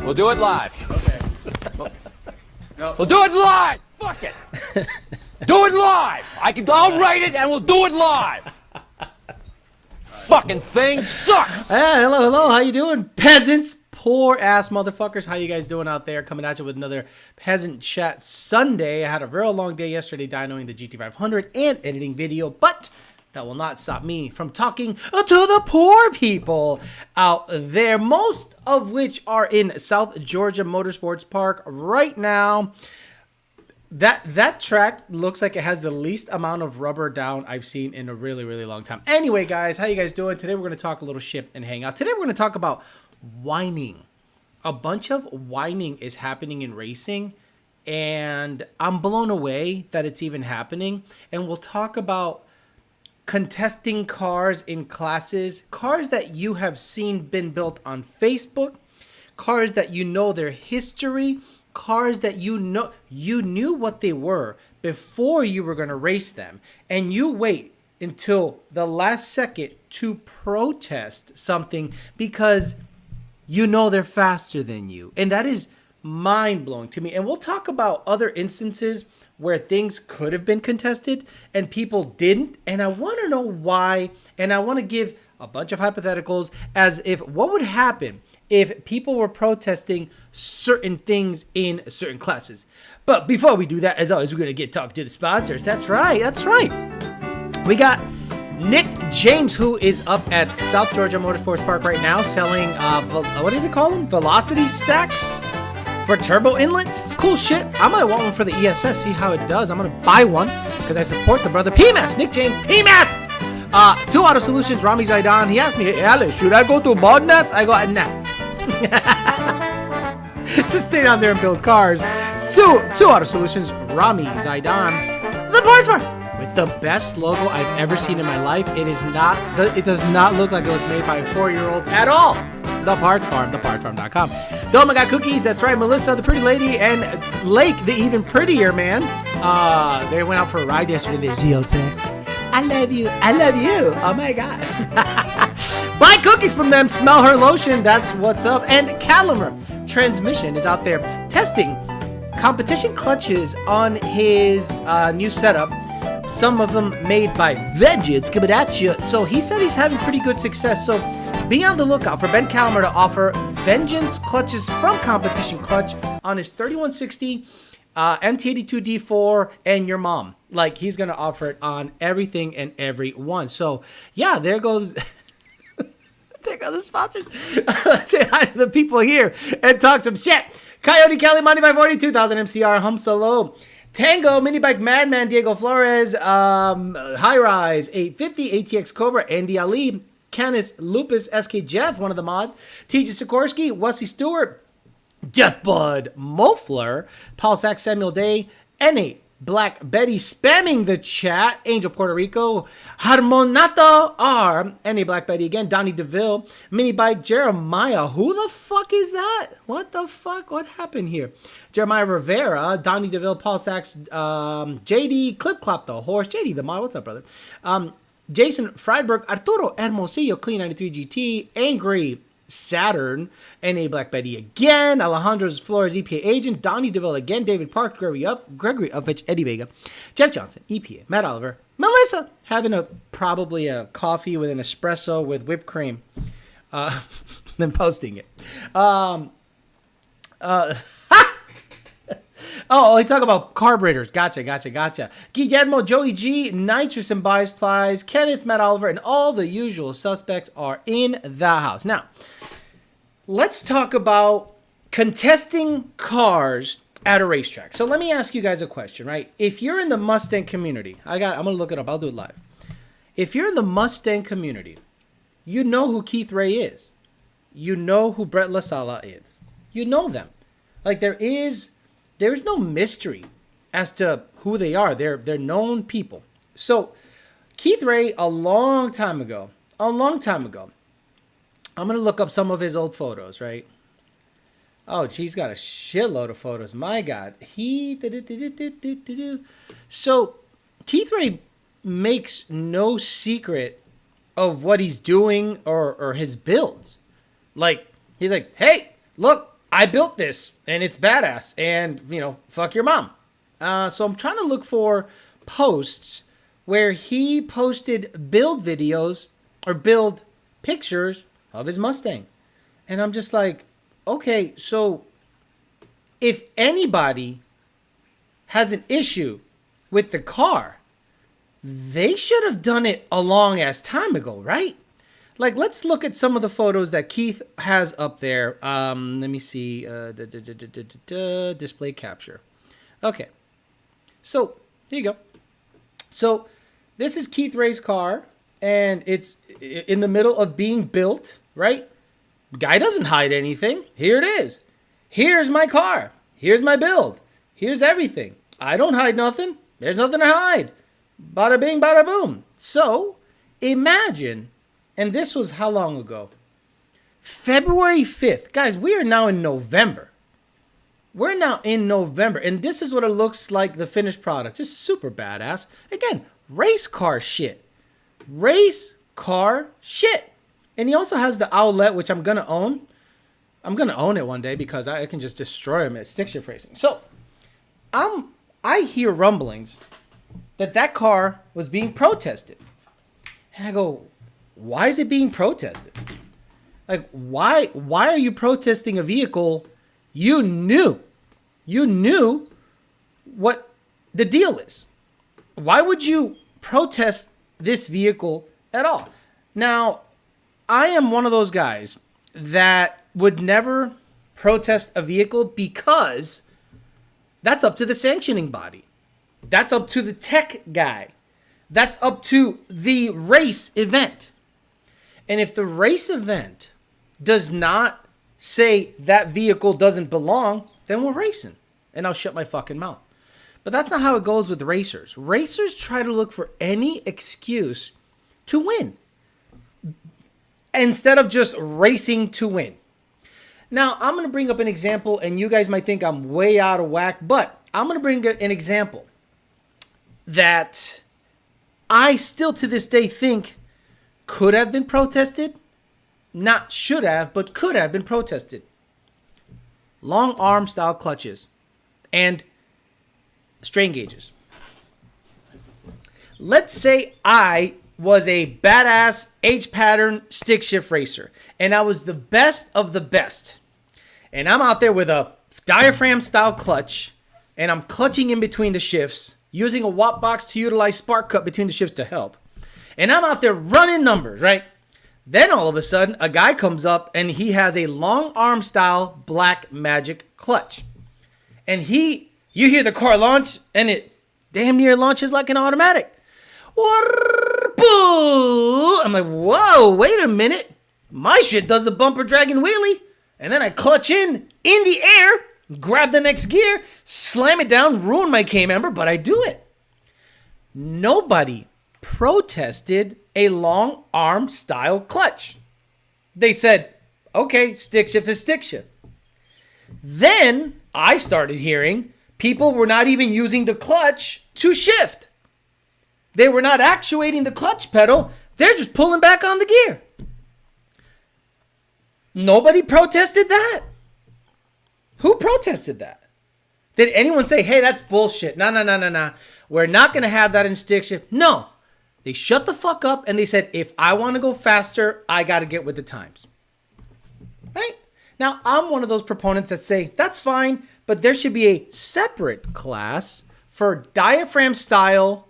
We'll do it live. Okay. No. We'll do it live. Fuck it. Do it live. I'll write it and we'll do it live. Fucking thing sucks. Hey, hello. How you doing, peasants? Poor ass motherfuckers. How you guys doing out there? Coming at you with another Peasant Chat Sunday. I had a real long day yesterday dynoing the GT500 and editing video, but that will not stop me from talking to the poor people out there, most of which are in South Georgia Motorsports Park right now. That track looks like it has the least amount of rubber down I've seen in a really, really long time. Anyway, guys, how you guys doing? Today we're going to talk a little shit and hang out. Today we're going to talk about whining. A bunch of whining is happening in racing, and I'm blown away that it's even happening. And we'll talk about contesting cars in classes, cars that you have seen been built on Facebook, cars that you know their history, cars that you knew what they were before you were going to race them, and you wait until the last second to protest something because you know they're faster than you. And that is mind-blowing to me. And we'll talk about other instances where things could have been contested and people didn't. And I want to know why. And I want to give a bunch of hypotheticals as if what would happen if people were protesting certain things in certain classes. But before we do that, as always, we're going to get talking to the sponsors. That's right. We got Nick James, who is up at South Georgia Motorsports Park right now selling, what do they call them? Velocity stacks for turbo inlets. Cool shit. I might want one for the ESS, see how it does. I'm going to buy one because I support the brother PMAS, Nick James, PMAS! 2 Auto Solutions, Rami Zaidan. He asked me, hey, Alex, should I go to Modnats? I go, nah. Just stay down there and build cars. 2 Auto Solutions, Rami Zaidan. The Parts Farm. With the best logo I've ever seen in my life. It does not look like it was made by a 4-year-old at all. The Parts Farm, thepartsfarm.com. Doma got cookies. That's right, Melissa, the pretty lady, and Lake, the even prettier man. They went out for a ride yesterday. They're Z06. I love you. Oh my god. Buy cookies from them. Smell her lotion. That's what's up. And Calimer Transmission is out there testing competition clutches on his new setup. Some of them made by Veggies coming at you. So he said he's having pretty good success. So be on the lookout for Ben Calimer to offer Vengeance clutches from Competition Clutch on his 3160 MT82 D4 and your mom. Like, he's going to offer it on everything and everyone. So yeah, there goes... There go the sponsors. Say hi to the people here and talk some shit. Coyote Kelly, Money 540, 2000 MCR, Hum Solo. Tango, Mini Bike Madman, Diego Flores, High Rise, 850, ATX Cobra, Andy Ali, Canis Lupus, SK Jeff, one of the mods, TJ Sikorsky, Wesley Stewart, Deathbud Mofler, Paul Sack, Samuel Day, NA Black Betty spamming the chat, Angel Puerto Rico, Harmonato R, NA Black Betty again, Donnie DeVille, Mini Bike Jeremiah, who the fuck is that? What the fuck? What happened here? Jeremiah Rivera, Donnie DeVille, Paul Sachs, JD, Clip Clop the Horse, JD the mod, what's up, brother? Jason Friedberg, Arturo Hermosillo, Clean 93 GT, Angry Saturn, NA Black Betty again, Alejandro Flores, EPA agent, Donnie DeVille again, David Park, Gregory Uppich, Eddie Vega, Jeff Johnson, EPA, Matt Oliver, Melissa, having probably a coffee with an espresso with whipped cream, then posting it. Oh, they talk about carburetors. Gotcha. Guillermo, Joey G, Nitrous and Bias Kenneth, Matt Oliver, and all the usual suspects are in the house. Now, let's talk about contesting cars at a racetrack. So let me ask you guys a question, right? If you're in the Mustang community, I'm going to look it up. I'll do it live. If you're in the Mustang community, you know who Keith Ray is. You know who Brett LaSala is. You know them. Like, there's no mystery as to who they are. They're known people. So Keith Ray, a long time ago, I'm going to look up some of his old photos, right? Oh, he's got a shitload of photos. My God. So Keith Ray makes no secret of what he's doing or his builds. Like, he's like, hey, look, I built this and it's badass and, fuck your mom. So I'm trying to look for posts where he posted build videos or build pictures of his Mustang. And I'm just like, okay, so if anybody has an issue with the car, they should have done it a long ass time ago, right? Like, let's look at some of the photos that Keith has up there. Let me see. Display capture. Okay. So, here you go. So, this is Keith Ray's car, and it's in the middle of being built, right? Guy doesn't hide anything. Here it is. Here's my car. Here's my build. Here's everything. I don't hide nothing. There's nothing to hide. Bada bing, bada boom. So, imagine, and this was how long ago? February 5th. Guys, we are now in November. We're now in November, and this is what it looks like, the finished product. Just super badass. Again, race car shit. Race car shit. And he also has the outlet, which I'm going to own. I'm going to own it one day because I can just destroy him at stick shift racing. So, I hear rumblings that car was being protested. And I go, why is it being protested? Like, why are you protesting a vehicle you knew what the deal is? Why would you protest this vehicle at all? Now, I am one of those guys that would never protest a vehicle because that's up to the sanctioning body. That's up to the tech guy. That's up to the race event. And if the race event does not say that vehicle doesn't belong, then we're racing. And I'll shut my fucking mouth. But that's not how it goes with racers. Racers try to look for any excuse to win instead of just racing to win. Now, I'm going to bring up an example, and you guys might think I'm way out of whack, but I'm going to bring an example that I still to this day think could have been protested. Not should have, but could have been protested. Long arm style clutches and strain gauges. Let's say I was a badass H-pattern stick shift racer, and I was the best of the best. And I'm out there with a diaphragm style clutch, and I'm clutching in between the shifts, using a watt box to utilize spark cut between the shifts to help. And I'm out there running numbers, right? Then all of a sudden, a guy comes up and he has a long arm style black magic clutch. And you hear the car launch and it damn near launches like an automatic. I'm like, whoa, wait a minute. My shit does the bumper dragging wheelie. And then I clutch in the air, grab the next gear, slam it down, ruin my K-member, but I do it. Nobody protested a long arm style clutch. They said, okay, stick shift is stick shift. Then I started hearing people were not even using the clutch to shift. They were not actuating the clutch pedal. They're just pulling back on the gear. Nobody protested that. Who protested that? Did anyone say, hey, that's bullshit? No. We're not going to have that in stick shift. No. They shut the fuck up and they said, if I want to go faster, I got to get with the times. Right? Now, I'm one of those proponents that say, that's fine, but there should be a separate class for diaphragm style,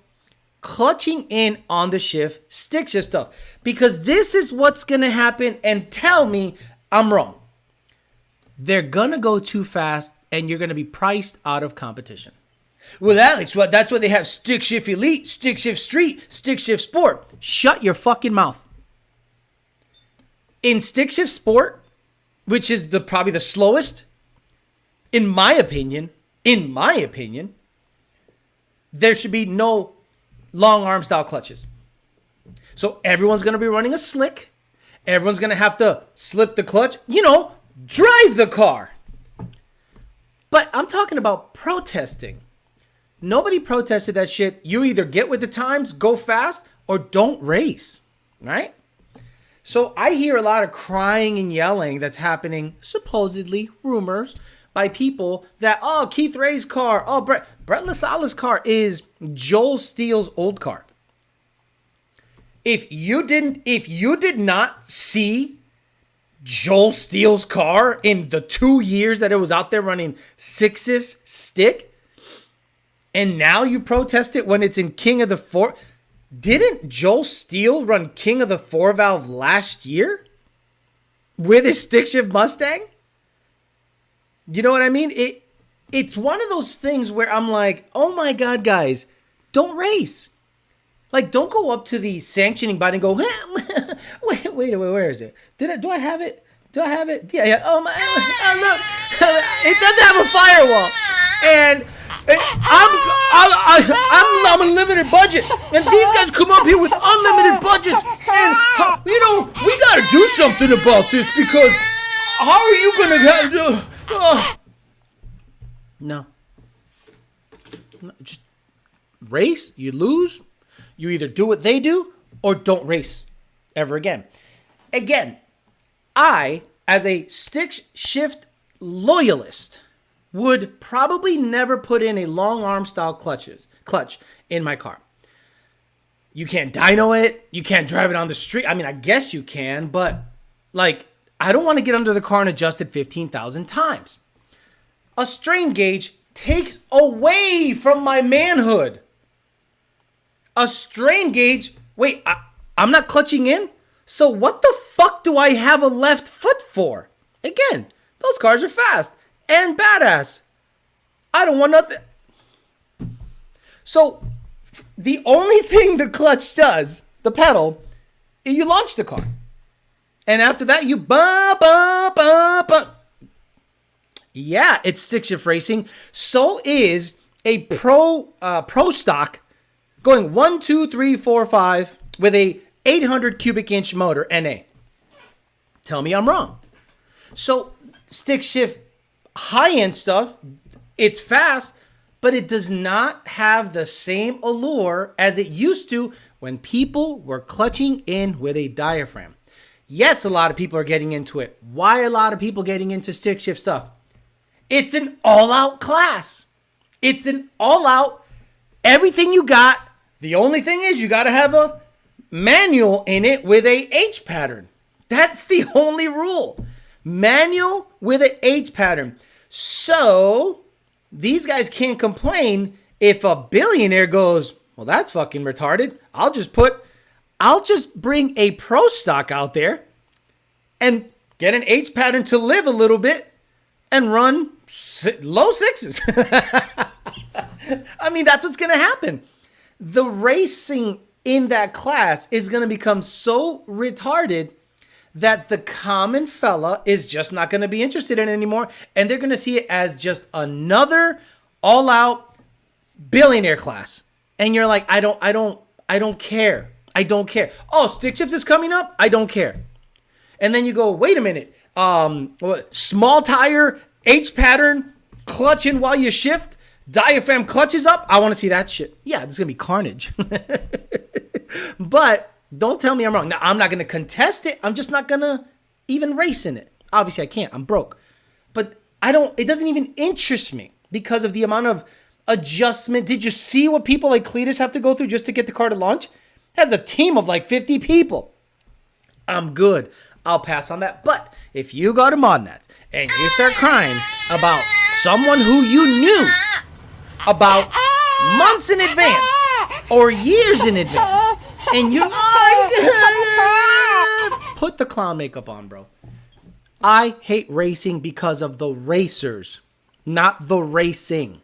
clutching in on the shift, stick shift stuff. Because this is what's going to happen, and tell me I'm wrong. They're going to go too fast and you're going to be priced out of competition. Well, Alex, that's why they have stick shift elite, stick shift street, stick shift sport. Shut your fucking mouth. In stick shift sport, which is probably the slowest, in my opinion, there should be no long arm style clutches. So everyone's going to be running a slick. Everyone's going to have to slip the clutch, drive the car. But I'm talking about protesting. Nobody protested that shit. You either get with the times, go fast, or don't race, right? So I hear a lot of crying and yelling that's happening, supposedly rumors, by people that, oh, Keith Ray's car, oh, Brett LaSala's car is Joel Steele's old car. If you did not see Joel Steele's car in the 2 years that it was out there running Six's stick, and now you protest it when it's in King of the Four. Didn't Joel Steele run King of the 4-valve last year with his stick shift Mustang? You know what I mean? It's one of those things where I'm like, oh my God, guys, don't race. Like, don't go up to the sanctioning body and go, wait, where is it? Do I have it? Yeah. Oh my, look, it doesn't have a firewall, and I'm a limited budget, and these guys come up here with unlimited budgets, and we gotta do something about this because how are you gonna No, just race. You lose. You either do what they do or don't race ever again. Again, I, as a stick shift loyalist, would probably never put in a long arm style clutch in my car. You can't dyno it. You can't drive it on the street. I mean, I guess you can, but like, I don't want to get under the car and adjust it 15,000 times. A strain gauge takes away from my manhood. A strain gauge, wait, I'm not clutching in? So what the fuck do I have a left foot for? Again, those cars are fast and badass. I don't want nothing. So the only thing the clutch does, the pedal, is you launch the car. And after that, you bump. Yeah, it's stick shift racing. So is a pro stock going 1, 2, 3, 4, 5 with a 800 cubic inch motor NA. Tell me I'm wrong. So stick shift high end stuff, it's fast, but it does not have the same allure as it used to when people were clutching in with a diaphragm. Yes, a lot of people are getting into it. Why are a lot of people getting into stick shift stuff? It's an all-out class. It's an all-out, everything you got. The only thing is you got to have a manual in it with a H pattern. That's the only rule. Manual with an H pattern. So these guys can't complain if a billionaire goes, well, that's fucking retarded. I'll just bring a pro stock out there and get an H pattern to live a little bit and run low sixes. I mean, that's what's going to happen. The racing in that class is going to become so retarded that the common fella is just not going to be interested in it anymore. And they're going to see it as just another all-out billionaire class. And you're like, I don't care. I don't care. Oh, stick shift is coming up? I don't care. And then you go, wait a minute. Small tire, H pattern, clutching while you shift, diaphragm clutches up. I want to see that shit. Yeah, this is going to be carnage. But don't tell me I'm wrong. Now, I'm not going to contest it. I'm just not going to even race in it. Obviously, I can't. I'm broke. But it doesn't even interest me because of the amount of adjustment. Did you see what people like Cletus have to go through just to get the car to launch? That's a team of like 50 people. I'm good. I'll pass on that. But if you go to Modnats and you start crying about someone who you knew about months in advance or years in advance, and you put the clown makeup on, bro. I hate racing because of the racers, not the racing.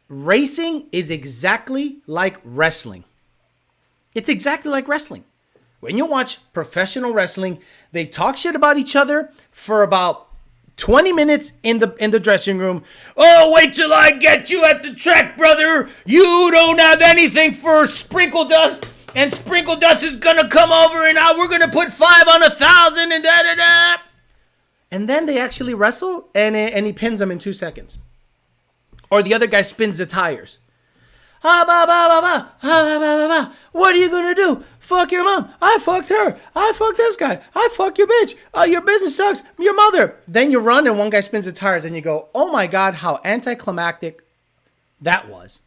Racing is exactly like wrestling. It's exactly like wrestling. When you watch professional wrestling, they talk shit about each other for about 20 minutes in the dressing room. Oh, wait till I get you at the track, brother. You don't have anything for sprinkle dust, and sprinkle dust is gonna come over, and now we're gonna put 5 on 1,000 and da da da. And then they actually wrestle, and he pins them in 2 seconds. Or the other guy spins the tires. What are you gonna do? Fuck your mom. I fucked her. I fucked this guy. I fuck your bitch. Your business sucks. Your mother. Then you run and one guy spins the tires and you go, oh my God, how anticlimactic that was.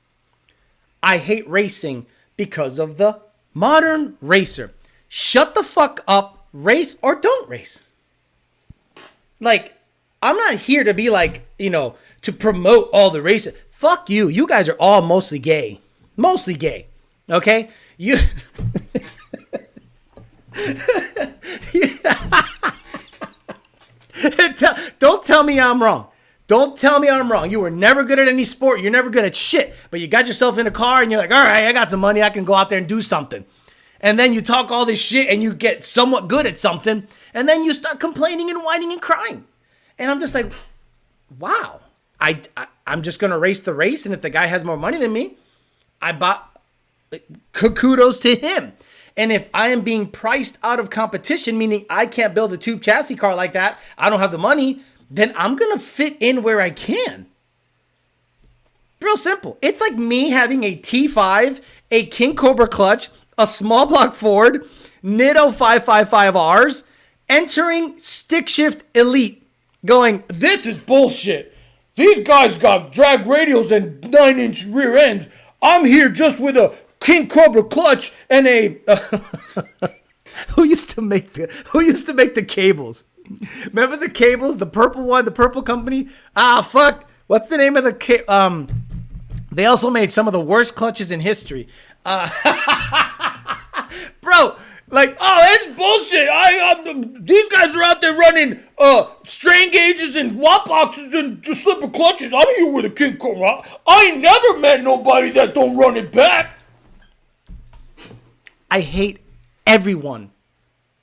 I hate racing because of the modern racer. Shut the fuck up. Race or don't race. Like, I'm not here to be like, to promote all the racing. Fuck you. You guys are all mostly gay. Mostly gay. Okay? You... Don't tell me I'm wrong. Don't tell me I'm wrong. You were never good at any sport. You're never good at shit. But you got yourself in a car and you're like, all right, I got some money. I can go out there and do something. And then you talk all this shit and you get somewhat good at something. And then you start complaining and whining and crying. And I'm just like, wow. I'm just going to race the race. And if the guy has more money than me, kudos to him. And if I am being priced out of competition, meaning I can't build a tube chassis car like that, I don't have the money, then I'm going to fit in where I can. Real simple. It's like me having a T5, a King Cobra clutch, a small block Ford, Nitto 555Rs, entering stick shift elite, going, this is bullshit. These guys got drag radials and 9-inch rear ends. I'm here just with a King Cobra clutch and a who used to make the cables? Remember the cables, the purple one, the purple company? Fuck. What's the name of the they also made some of the worst clutches in history. Bro, like, oh, that's bullshit. These guys are out there running strain gauges and watt boxes and just slipper clutches. I'm here with a King Cobra. I ain't never met nobody that don't run it back. I hate everyone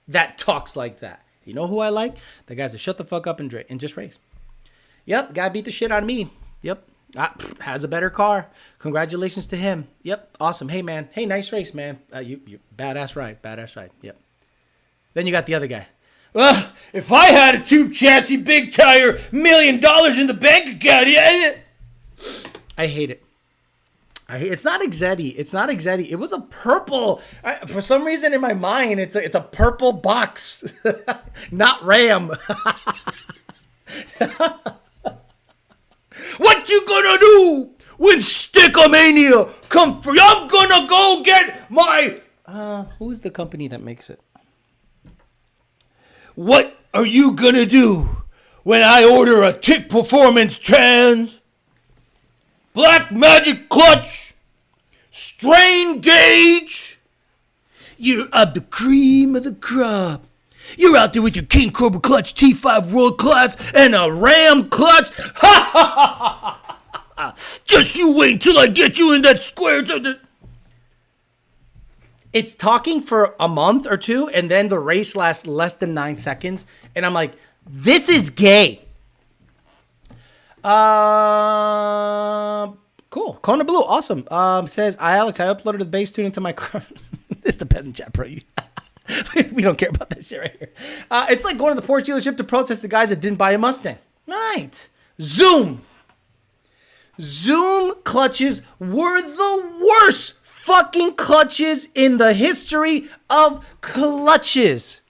that talks like that. You know who I like? The guys that shut the fuck up and just race. Yep, guy beat the shit out of me. Yep, has a better car. Congratulations to him. Yep, awesome. Hey, man. Hey, nice race, man. You badass ride. Yep. Then you got the other guy. If I had a tube chassis, big tire, $1 million in the bank account, yeah. I hate it. It's not Exetti. It was a purple. For some reason in my mind, it's a purple box, not Ram. What you gonna do when Stickomania come free? I'm gonna go get my. Who's the company that makes it? What are you gonna do when I order a Tick Performance Trans? Black Magic Clutch, strain gauge. You're the cream of the crop. You're out there with your King Cobra clutch, T5 World Class, and a Ram clutch. Ha ha ha ha! Just you wait till I get you in that square. It's talking for a month or two, and then the race lasts less than 9 seconds, and I'm like, this is gay. Cool. Kona Blue, awesome. Says, Alex, I uploaded the bass tune into my car. This is the peasant chat, bro. We don't care about that shit right here. It's like going to the Porsche dealership to protest the guys that didn't buy a Mustang. Right. Zoom clutches were the worst fucking clutches in the history of clutches.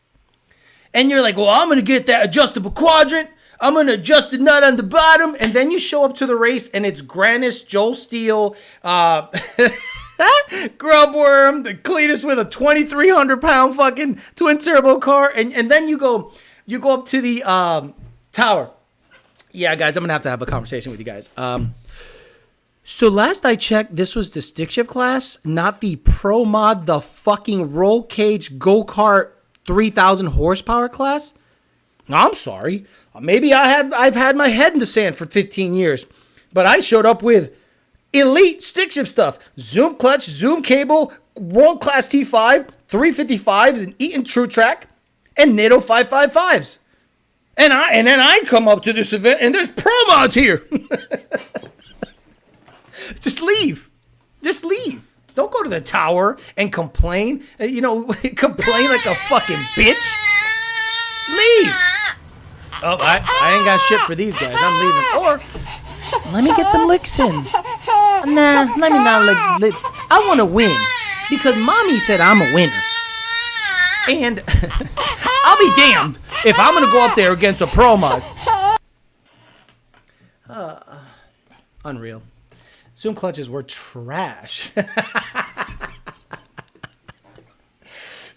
And you're like, well, I'm going to get that adjustable quadrant. I'm going to adjust the nut on the bottom. And then you show up to the race and it's Grannis, Joel Steele, Grubworm, the Cletus with a 2,300 pound fucking twin turbo car. And then you go up to the tower. Yeah, guys, I'm going to have a conversation with you guys. So last I checked, this was the stick shift class, not the Pro Mod, the fucking roll cage go-kart 3,000 horsepower class. I'm sorry. Maybe I've had my head in the sand for 15 years, but I showed up with elite stick shift stuff. Zoom clutch, zoom cable, world-class T5, 355s, and Eaton True Track, and Nitto 555s. And then I come up to this event, and there's Pro Mods here. Just leave. Don't go to the tower and complain. Complain like a fucking bitch. Leave. Oh, I ain't got shit for these guys. I'm leaving. Or let me get some licks in. Nah, let me not I want to win because mommy said I'm a winner. And I'll be damned if I'm going to go up there against a pro mod. Unreal. Zoom clutches were trash.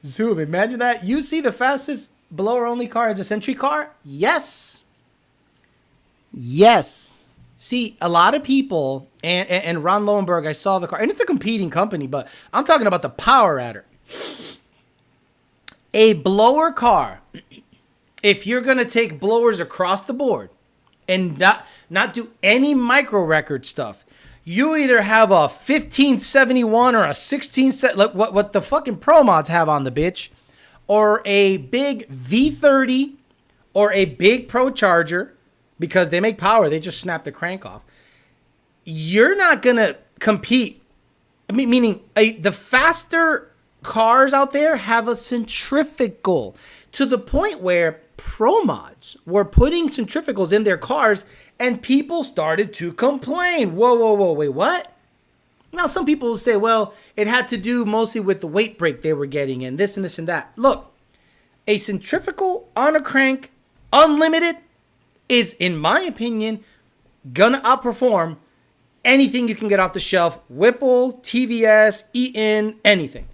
Zoom, imagine that. You see the fastest blower-only car is a Century car? Yes. Yes. See, a lot of people, and Ron Lowenberg, I saw the car, and it's a competing company, but I'm talking about the Power Adder. A blower car, if you're going to take blowers across the board and not do any micro record stuff, you either have a 1571 or a 16, like what the fucking pro mods have on the bitch, or a big V30 or a big Pro Charger, because they make power. They just snap the crank off. You're not going to compete. I mean, meaning the faster cars out there have a centrifugal to the point where pro mods were putting centrifugals in their cars and people started to complain. Whoa, wait, what? Now, some people will say, well, it had to do mostly with the weight break they were getting and this and this and that. Look, a centrifugal on a crank, unlimited, is, in my opinion, gonna outperform anything you can get off the shelf. Whipple, TVS, Eaton, anything.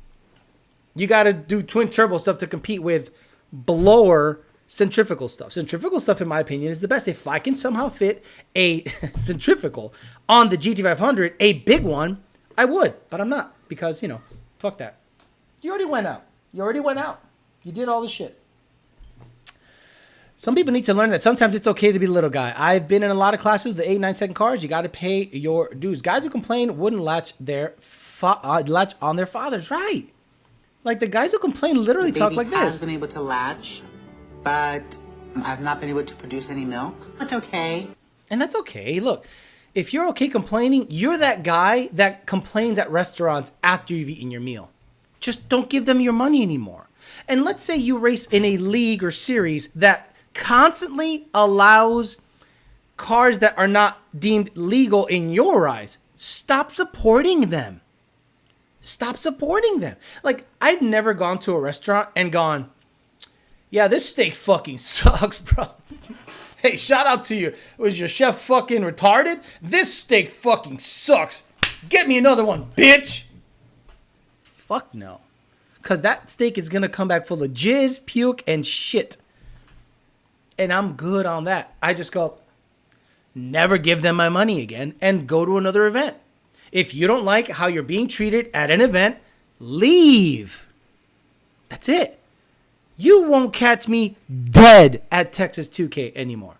You got to do twin turbo stuff to compete with blower centrifugal stuff. Centrifugal stuff, in my opinion, is the best. If I can somehow fit a centrifugal on the GT500, a big one, I would. But I'm not because, fuck that. You already went out. You did all the shit. Some people need to learn that sometimes it's okay to be a little guy. I've been in a lot of classes with the 8-9 second cars. You got to pay your dues. Guys who complain wouldn't latch on their fathers. Right. Like the guys who complain literally talk like this. I've been able to latch, but I've not been able to produce any milk. That's okay. And that's okay. Look, if you're okay complaining, you're that guy that complains at restaurants after you've eaten your meal. Just don't give them your money anymore. And let's say you race in a league or series that constantly allows cars that are not deemed legal in your eyes. Stop supporting them. Like, I've never gone to a restaurant and gone, yeah, this steak fucking sucks, bro. Hey, shout out to you. Was your chef fucking retarded? This steak fucking sucks. Get me another one, bitch. Fuck no. Because that steak is going to come back full of jizz, puke, and shit. And I'm good on that. I just go, never give them my money again and go to another event. If you don't like how you're being treated at an event, leave. That's it. You won't catch me dead at Texas 2K anymore.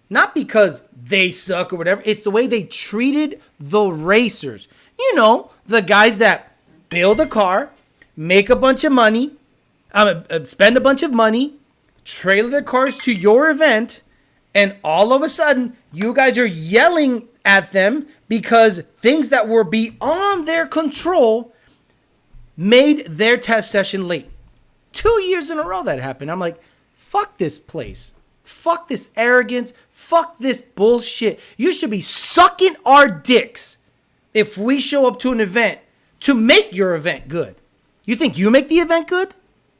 Not because they suck or whatever. It's the way they treated the racers. The guys that build a car, make a bunch of money, spend a bunch of money, trailer their cars to your event, and all of a sudden, you guys are yelling at them because things that were beyond their control made their test session late. 2 years in a row that happened. I'm like, fuck this place. Fuck this arrogance. Fuck this bullshit. You should be sucking our dicks if we show up to an event to make your event good. You think you make the event good?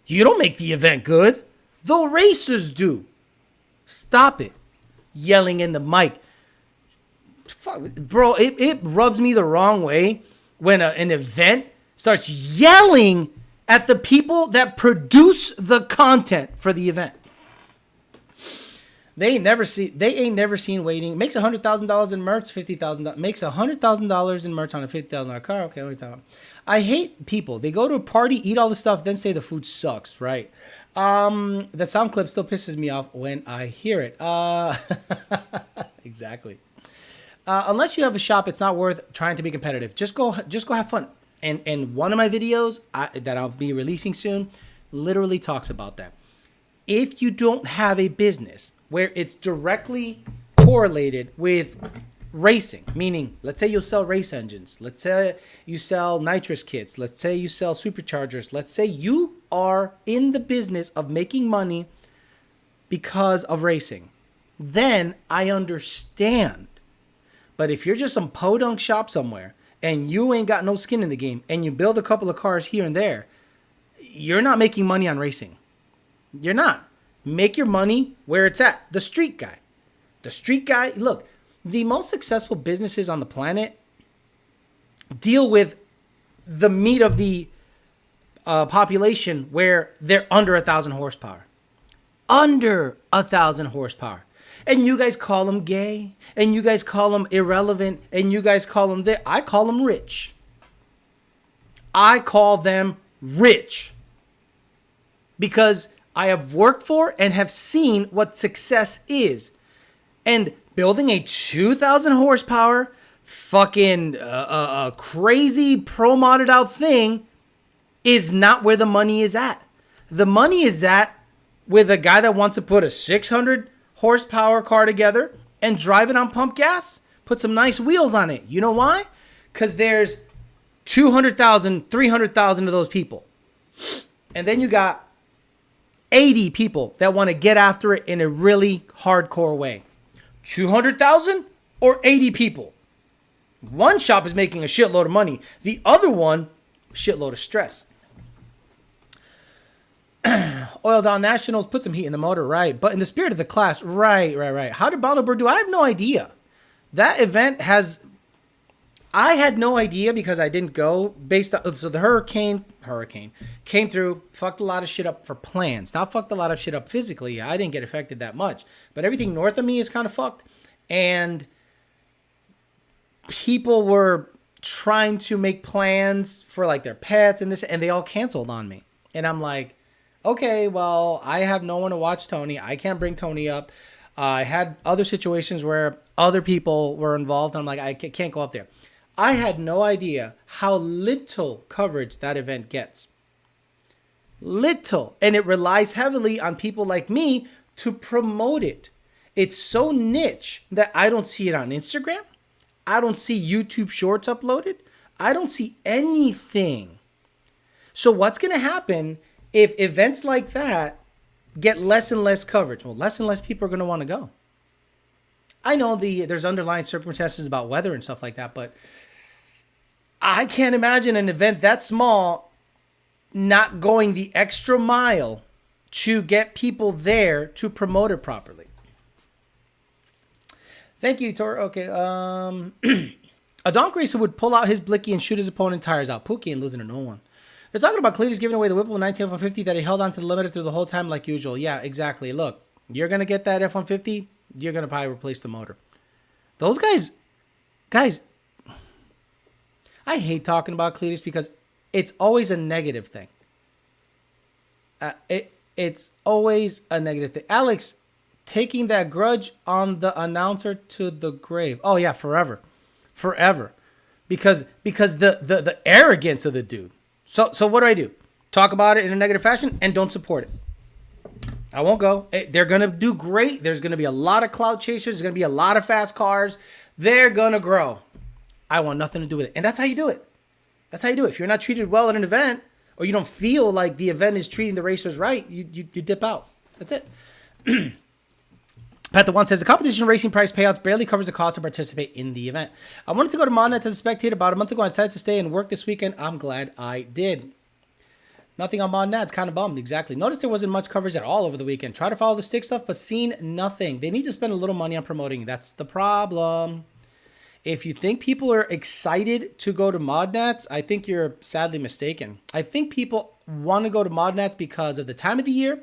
You don't make the event good. The racers do. Stop it. Yelling in the mic. Fuck, bro, it rubs me the wrong way when an event starts yelling at the people that produce the content for the event. They ain't never seen waiting. Makes $100,000 in merch, $50,000. Makes $100,000 in merch on a $50,000 car. Okay, what are you talking about? I hate people. They go to a party, eat all the stuff, then say the food sucks. Right? The sound clip still pisses me off when I hear it. Exactly. Unless you have a shop, it's not worth trying to be competitive. Just go have fun. And one of my videos that I'll be releasing soon literally talks about that. If you don't have a business where it's directly correlated with racing, meaning let's say you sell race engines, let's say you sell nitrous kits, let's say you sell superchargers, let's say you are in the business of making money because of racing, then I understand. But if you're just some podunk shop somewhere and you ain't got no skin in the game and you build a couple of cars here and there, you're not making money on racing. You're not. Make your money where it's at. The street guy. The street guy, look, the most successful businesses on the planet deal with the meat of the population where they're under 1,000 horsepower. Under 1,000 horsepower. And you guys call them gay, and you guys call them irrelevant, and you guys call them that. I call them rich. I call them rich. Because I have worked for and have seen what success is. And building a 2,000 horsepower, fucking crazy pro-modded out thing is not where the money is at. The money is at with a guy that wants to put a 600 horsepower car together and drive it on pump gas, put some nice wheels on it. You know why? Because there's 200,000, 300,000 of those people. And then you got 80 people that want to get after it in a really hardcore way. 200,000 or 80 people. One shop is making a shitload of money. The other one, shitload of stress. Oil Down Nationals put some heat in the motor, right? But in the spirit of the class, right. How did Boundlebird do? I have no idea. That event has... I had no idea because I didn't go based on... So the hurricane came through, fucked a lot of shit up for plans. Not fucked a lot of shit up physically. I didn't get affected that much. But everything north of me is kind of fucked. And people were trying to make plans for like their pets and this, and they all canceled on me. And I'm like... Okay, well, I have no one to watch Tony. I can't bring Tony up. I had other situations where other people were involved. And I'm like, I can't go up there. I had no idea how little coverage that event gets. Little. And it relies heavily on people like me to promote it. It's so niche that I don't see it on Instagram. I don't see YouTube Shorts uploaded. I don't see anything. So what's going to happen if events like that get less and less coverage? Well, less and less people are going to want to go. I know there's underlying circumstances about weather and stuff like that, but I can't imagine an event that small not going the extra mile to get people there to promote it properly. Thank you, Tor. Okay. A donk racer would pull out his blicky and shoot his opponent tires out. Pookie ain't losing to no one. They're talking about Cletus giving away the Whipple 19 F-150 that he held on to the limiter through the whole time like usual. Yeah, exactly. Look, you're going to get that F-150. You're going to probably replace the motor. Those guys, I hate talking about Cletus because it's always a negative thing. It's always a negative thing. Alex, taking that grudge on the announcer to the grave. Oh, yeah, forever. Because the arrogance of the dude. So what do? Talk about it in a negative fashion and don't support it. I won't go. They're going to do great. There's going to be a lot of clout chasers. There's going to be a lot of fast cars. They're going to grow. I want nothing to do with it. And that's how you do it. If you're not treated well at an event or you don't feel like the event is treating the racers right, you dip out. That's it. Pat the One says, the competition racing price payouts barely covers the cost to participate in the event. I wanted to go to Modnats as a spectator about a month ago. I decided to stay and work this weekend. I'm glad I did. Nothing on Modnats. Kind of bummed. Exactly. Noticed there wasn't much coverage at all over the weekend. Try to follow the stick stuff, but seen nothing. They need to spend a little money on promoting. That's the problem. If you think people are excited to go to Modnats, I think you're sadly mistaken. I think people want to go to Modnats because of the time of the year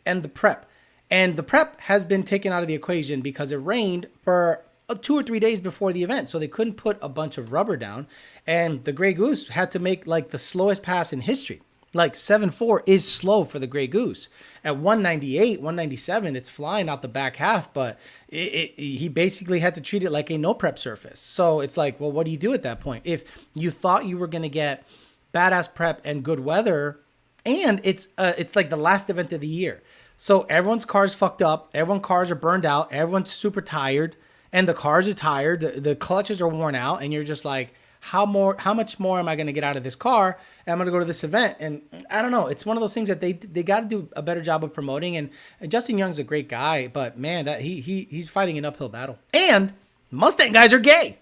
and the prep. And the prep has been taken out of the equation because it rained for 2 or 3 days before the event. So they couldn't put a bunch of rubber down. And the Grey Goose had to make like the slowest pass in history. Like 7.4 is slow for the Grey Goose. At 198, 197, it's flying out the back half. But he basically had to treat it like a no prep surface. So it's like, well, what do you do at that point? If you thought you were going to get badass prep and good weather, and it's like the last event of the year. So everyone's car's fucked up. Everyone's cars are burned out. Everyone's super tired. And the cars are tired. The clutches are worn out. And you're just like, how much more am I going to get out of this car? And I'm going to go to this event. And I don't know. It's one of those things that they got to do a better job of promoting. And Justin Young's a great guy. But, man, that he's fighting an uphill battle. And Mustang guys are gay.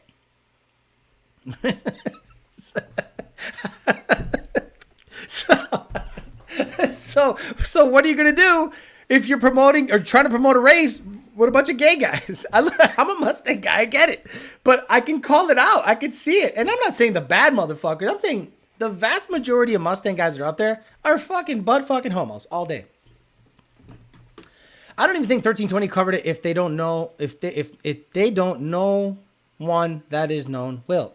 So what are you gonna do if you're promoting or trying to promote a race with a bunch of gay guys? I'm a Mustang guy, I get it, but I can call it out. I can see it, and I'm not saying the bad motherfuckers. I'm saying the vast majority of Mustang guys that are out there are fucking butt fucking homos all day. I don't even think 1320 covered it. If they don't know, if they don't know one that is known will.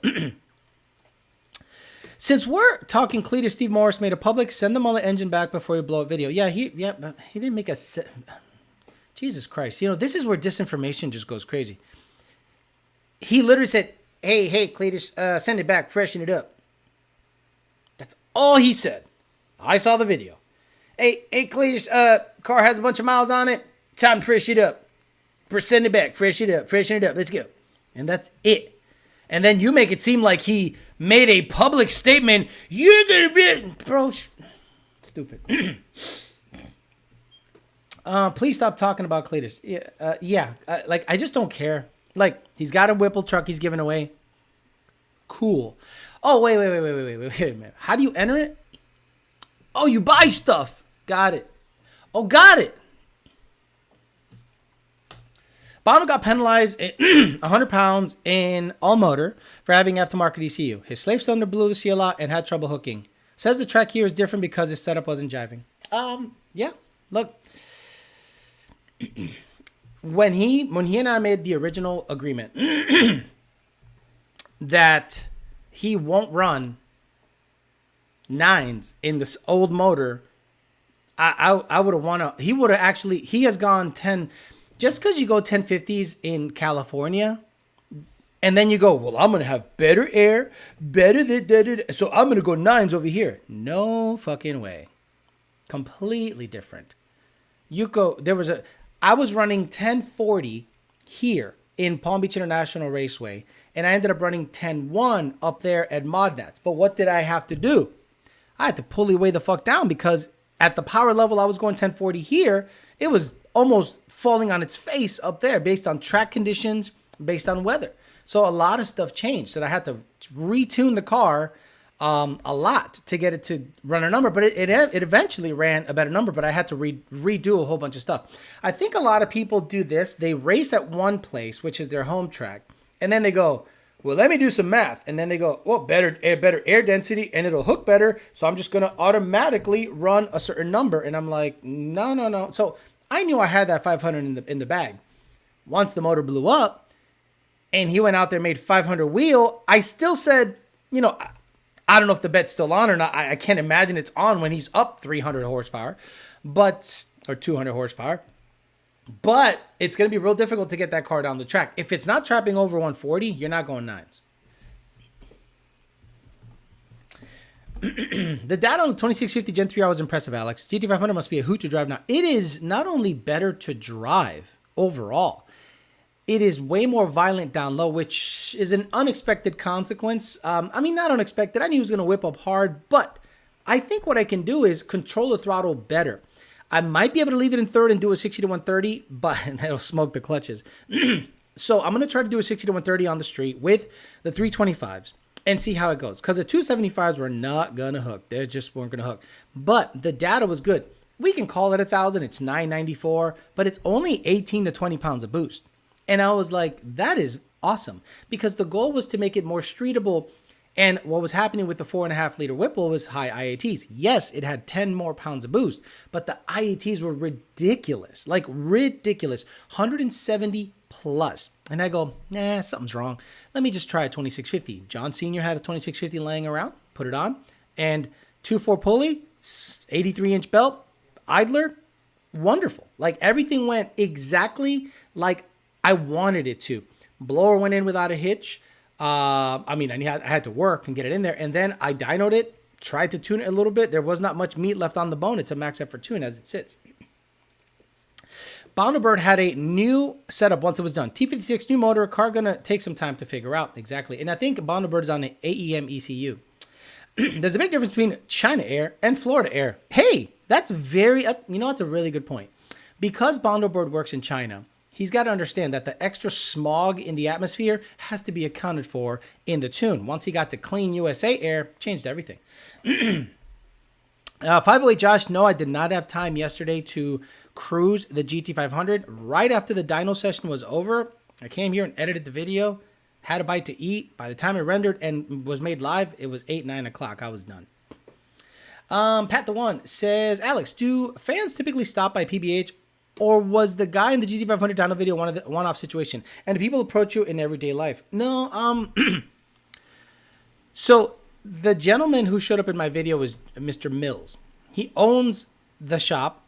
Since we're talking Cletus, Steve Morris made a public send them all the engine back before you blow up video. Yeah, but he didn't make a Jesus Christ. You know, this is where disinformation just goes crazy. He literally said, hey, Cletus, send it back, freshen it up. That's all he said. I saw the video. Hey, Cletus, car has a bunch of miles on it. Time to fresh it up. Send it back, freshen it up, let's go. And that's it. And then you make it seem like he made a public statement. You're gonna be, bro. Stupid. Please stop talking about Cletus. Yeah. Like I just don't care. Like he's got a Whipple truck he's giving away. Cool. Oh wait a minute. How do you enter it? Oh, you buy stuff. Got it. Oh, got it. Bono got penalized 100 pounds in all motor for having aftermarket ECU. His slave cylinder blew the seal out and had trouble hooking. Says the track here is different because his setup wasn't jiving. Yeah. Look, when he and I made the original agreement that he won't run 9s in this old motor, I would have wanted. He would have actually. He has gone 10. Just because you go 1050s in California, and then you go, well, I'm gonna have better air, so I'm gonna go 9s over here. No fucking way. Completely different. You go. I was running 1040 here in Palm Beach International Raceway, and I ended up running 10-1 up there at Modnats. But what did I have to do? I had to pulley way the fuck down because at the power level I was going 1040 here, it was almost falling on its face up there based on track conditions, based on weather. So a lot of stuff changed, and I had to retune the car a lot to get it to run a number. But it eventually ran a better number, but I had to redo a whole bunch of stuff. I think a lot of people do this. They race at one place, which is their home track, and then they go, well, let me do some math. And then they go, well, better air density, and it'll hook better, so I'm just going to automatically run a certain number. And I'm like, no. So I knew I had that 500 in the bag. Once the motor blew up and he went out there and made 500 wheel, I still said, you know, I don't know if the bet's still on or not. I can't imagine it's on when he's up 300 horsepower, or 200 horsepower. But it's going to be real difficult to get that car down the track. If it's not trapping over 140, you're not going 9s. The data on the 2650 Gen 3 was impressive, Alex. GT500 must be a hoot to drive now. It is not only better to drive overall, it is way more violent down low, which is an unexpected consequence. I mean, not unexpected. I knew he was going to whip up hard, but I think what I can do is control the throttle better. I might be able to leave it in third and do a 60 to 130, but that'll smoke the clutches. So I'm going to try to do a 60 to 130 on the street with the 325s. And see how it goes. Because the 275s were not going to hook. They just weren't going to hook. But the data was good. We can call it 1,000. It's 994. But it's only 18 to 20 pounds of boost. And I was like, that is awesome. Because the goal was to make it more streetable. And what was happening with the 4.5 liter Whipple was high IATs. Yes, it had 10 more pounds of boost. But the IATs were ridiculous. Like ridiculous. 170 plus. And I go, nah, something's wrong. Let me just try a 2650. John Sr. had a 2650 laying around, put it on, and 2.4 pulley, 83-inch belt, idler, wonderful. Like everything went exactly like I wanted it to. Blower went in without a hitch. I had to work and get it in there, and then I dynoed it, tried to tune it a little bit. There was not much meat left on the bone. It's a max effort tune as it sits. Boundabird had a new setup once it was done. T56 new motor, car gonna take some time to figure out exactly. And I think Boundabird is on an AEM ECU. There's a big difference between China Air and Florida Air. Hey, that's that's a really good point. Because Boundabird works in China, he's got to understand that the extra smog in the atmosphere has to be accounted for in the tune. Once he got to clean USA air, changed everything. 508 Josh, no, I did not have time yesterday to cruise the GT500. Right after the dyno session was over, I came here and edited the video, had a bite to eat. By the time it rendered and was made live, it was 8, 9 o'clock. I was done. Pat the One says, Alex, do fans typically stop by PBH, or was the guy in the GT500 dyno video one-off situation? And do people approach you in everyday life? No, so the gentleman who showed up in my video was Mr. Mills. He owns the shop,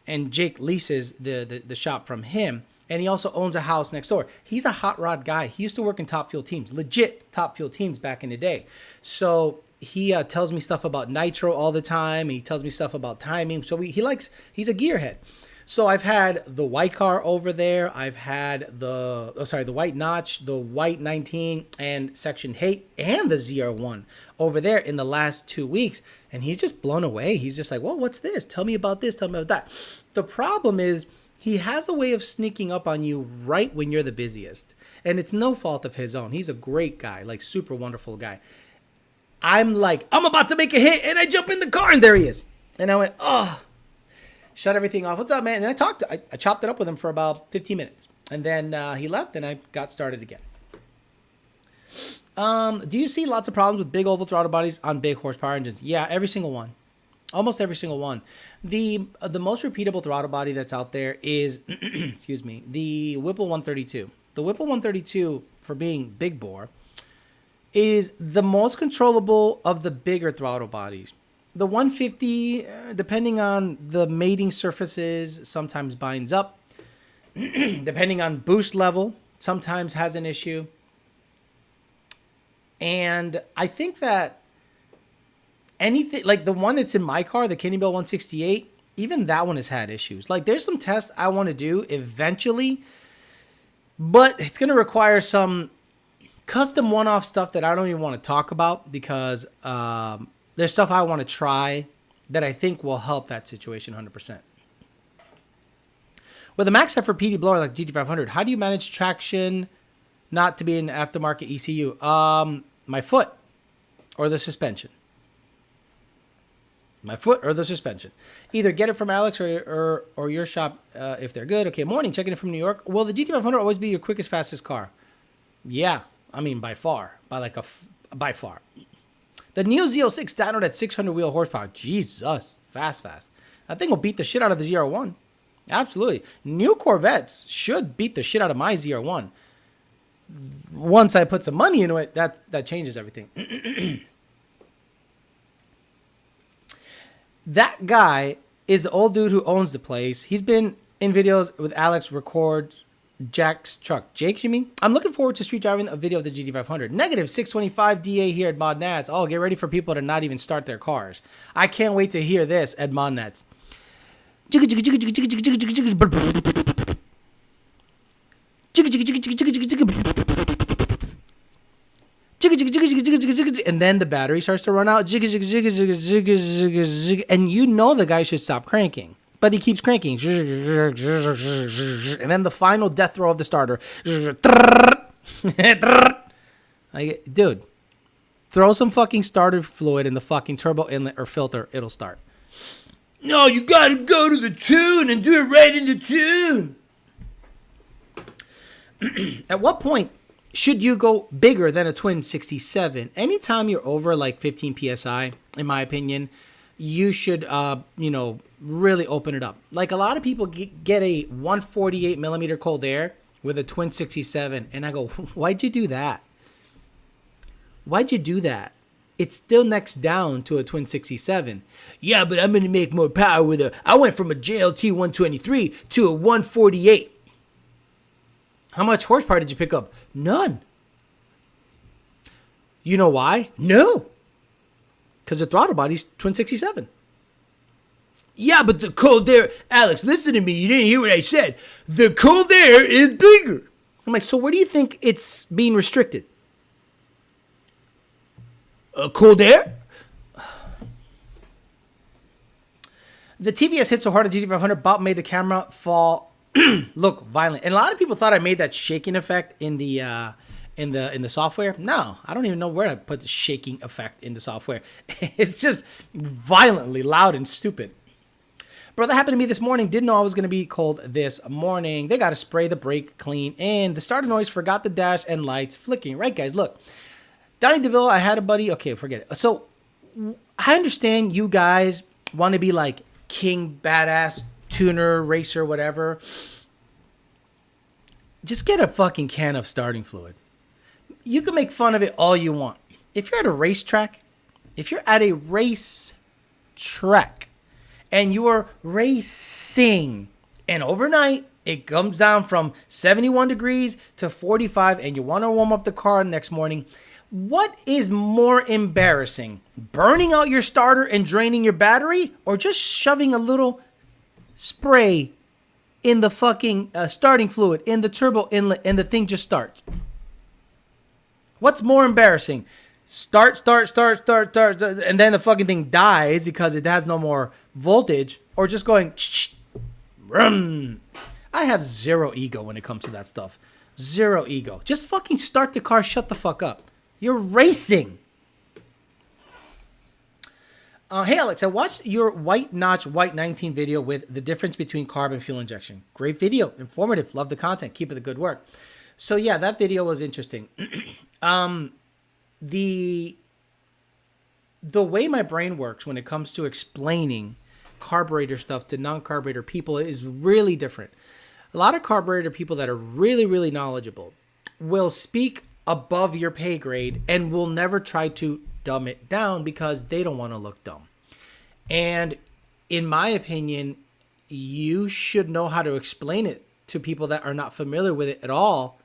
and Jake leases the shop from him. And he also owns a house next door. He's a hot rod guy. He used to work in Top Fuel teams, legit Top Fuel teams back in the day. So he tells me stuff about nitro all the time. He tells me stuff about timing. So he's a gearhead. So I've had the white car over there. I've had the white notch, the white 19, and section 8, and the ZR1 over there in the last 2 weeks. And he's just blown away. He's just like, well, what's this? Tell me about this. Tell me about that. The problem is he has a way of sneaking up on you right when you're the busiest. And it's no fault of his own. He's a great guy, like super wonderful guy. I'm like, I'm about to make a hit, and I jump in the car, and there he is. And I went, oh. Shut everything off. What's up, man? And I chopped it up with him for about 15 minutes. And then he left, and I got started again. Do you see lots of problems with big oval throttle bodies on big horsepower engines? Yeah, every single one. Almost every single one. The most repeatable throttle body that's out there is, excuse me, the Whipple 132. The Whipple 132, for being big bore, is the most controllable of the bigger throttle bodies. The 150, depending on the mating surfaces, sometimes binds up. Depending on boost level, sometimes has an issue. And I think that anything, like the one that's in my car, the Kenny Bell 168, even that one has had issues. Like there's some tests I want to do eventually, but it's going to require some custom one-off stuff that I don't even want to talk about because there's stuff I want to try that I think will help that situation 100%. With a max effort PD blower like GT500, how do you manage traction not to be an aftermarket ECU? My foot or the suspension. My foot or the suspension. Either get it from Alex or your shop if they're good. Okay, morning, checking in from New York. Will the GT500 always be your quickest, fastest car? Yeah, I mean by far. By far. The Neo Z06 dynoed at 600 wheel horsepower. Jesus, fast. That thing will beat the shit out of the ZR1. Absolutely. New Corvettes should beat the shit out of my ZR1. Once I put some money into it, that changes everything. That guy is the old dude who owns the place. He's been in videos with Alex record Jack's truck. Jake, you mean? I'm looking forward to street driving a video of the GT500. Negative 625 DA here at Modnats. Oh, get ready for people to not even start their cars. I can't wait to hear this at Modnats. And then the battery starts to run out. And you know the guy should stop cranking. But he keeps cranking. And then the final death throw of the starter. Dude, throw some fucking starter fluid in the fucking turbo inlet or filter. It'll start. No, you gotta go to the tune and do it right in the tune. At what point should you go bigger than a twin 67? Anytime you're over like 15 PSI, in my opinion, you should, really open it up. Like a lot of people get a 148 millimeter cold air with a twin 67. And I go, why'd you do that? Why'd you do that? It's still next down to a twin 67. Yeah, but I'm going to make more power with I went from a JLT 123 to a 148. How much horsepower did you pick up? None. You know why? No. Because the throttle body's twin 67. Yeah, but the cold air... Alex, listen to me. You didn't hear what I said. The cold air is bigger. I'm like, so where do you think it's being restricted? Cold air? The TVS hit so hard at GT500, Bob made the camera fall look violent. And a lot of people thought I made that shaking effect in the software. No, I don't even know where I put the shaking effect in the software. It's just violently loud and stupid. Bro, that happened to me this morning. Didn't know I was going to be cold this morning. They got to spray the brake clean in. The starter noise forgot the dash and lights flicking. Right, guys, look. Donnie DeVille, I had a buddy. Okay, forget it. So I understand you guys want to be like king, badass, tuner, racer, whatever. Just get a fucking can of starting fluid. You can make fun of it all you want. If you're at a racetrack, and you are racing, and overnight it comes down from 71 degrees to 45, and you want to warm up the car the next morning, what is more embarrassing? Burning out your starter and draining your battery, or just shoving a little spray in the fucking starting fluid, in the turbo inlet, and the thing just starts? What's more embarrassing? Start, and then the fucking thing dies because it has no more voltage, or just going, run. I have zero ego when it comes to that stuff. Zero ego. Just fucking start the car, shut the fuck up. You're racing. Hey, Alex, I watched your White Notch White 19 video with the difference between carb and fuel injection. Great video. Informative. Love the content. Keep it the good work. So, yeah, that video was interesting. The way my brain works when it comes to explaining carburetor stuff to non-carburetor people is really different. A lot of carburetor people that are really, really knowledgeable will speak above your pay grade and will never try to dumb it down because they don't want to look dumb. And in my opinion, you should know how to explain it to people that are not familiar with it at all,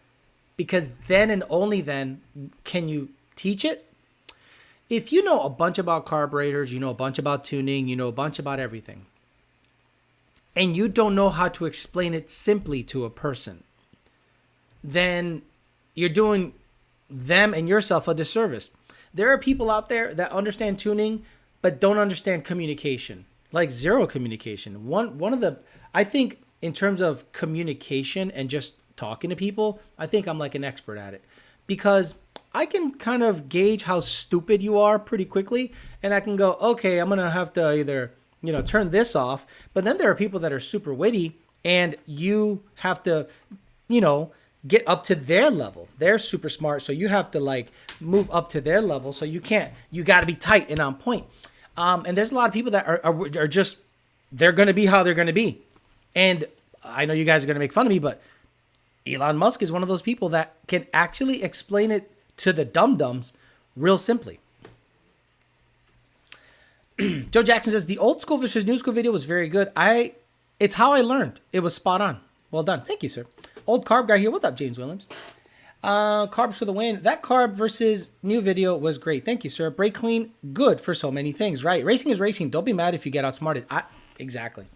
because then and only then can you teach it. If you know a bunch about carburetors, you know a bunch about tuning, you know a bunch about everything, and you don't know how to explain it simply to a person, then you're doing them and yourself a disservice. There are people out there that understand tuning but don't understand communication, like zero communication. One of the, I think in terms of communication and just talking to people, I think I'm like an expert at it, because I can kind of gauge how stupid you are pretty quickly, and I can go, okay, I'm gonna have to either, turn this off. But then there are people that are super witty, and you have to, get up to their level. They're super smart, so you have to like move up to their level. So you got to be tight and on point. And there's a lot of people that are just, they're gonna be how they're gonna be. And I know you guys are gonna make fun of me, but Elon Musk is one of those people that can actually explain it to the dum-dums real simply. Joe Jackson says, the old school versus new school video was very good. It's how I learned. It was spot on. Well done. Thank you, sir. Old carb guy here. What's up, James Williams? Carbs for the win. That carb versus new video was great. Thank you, sir. Brake clean, good for so many things, right? Racing is racing. Don't be mad if you get outsmarted. Exactly.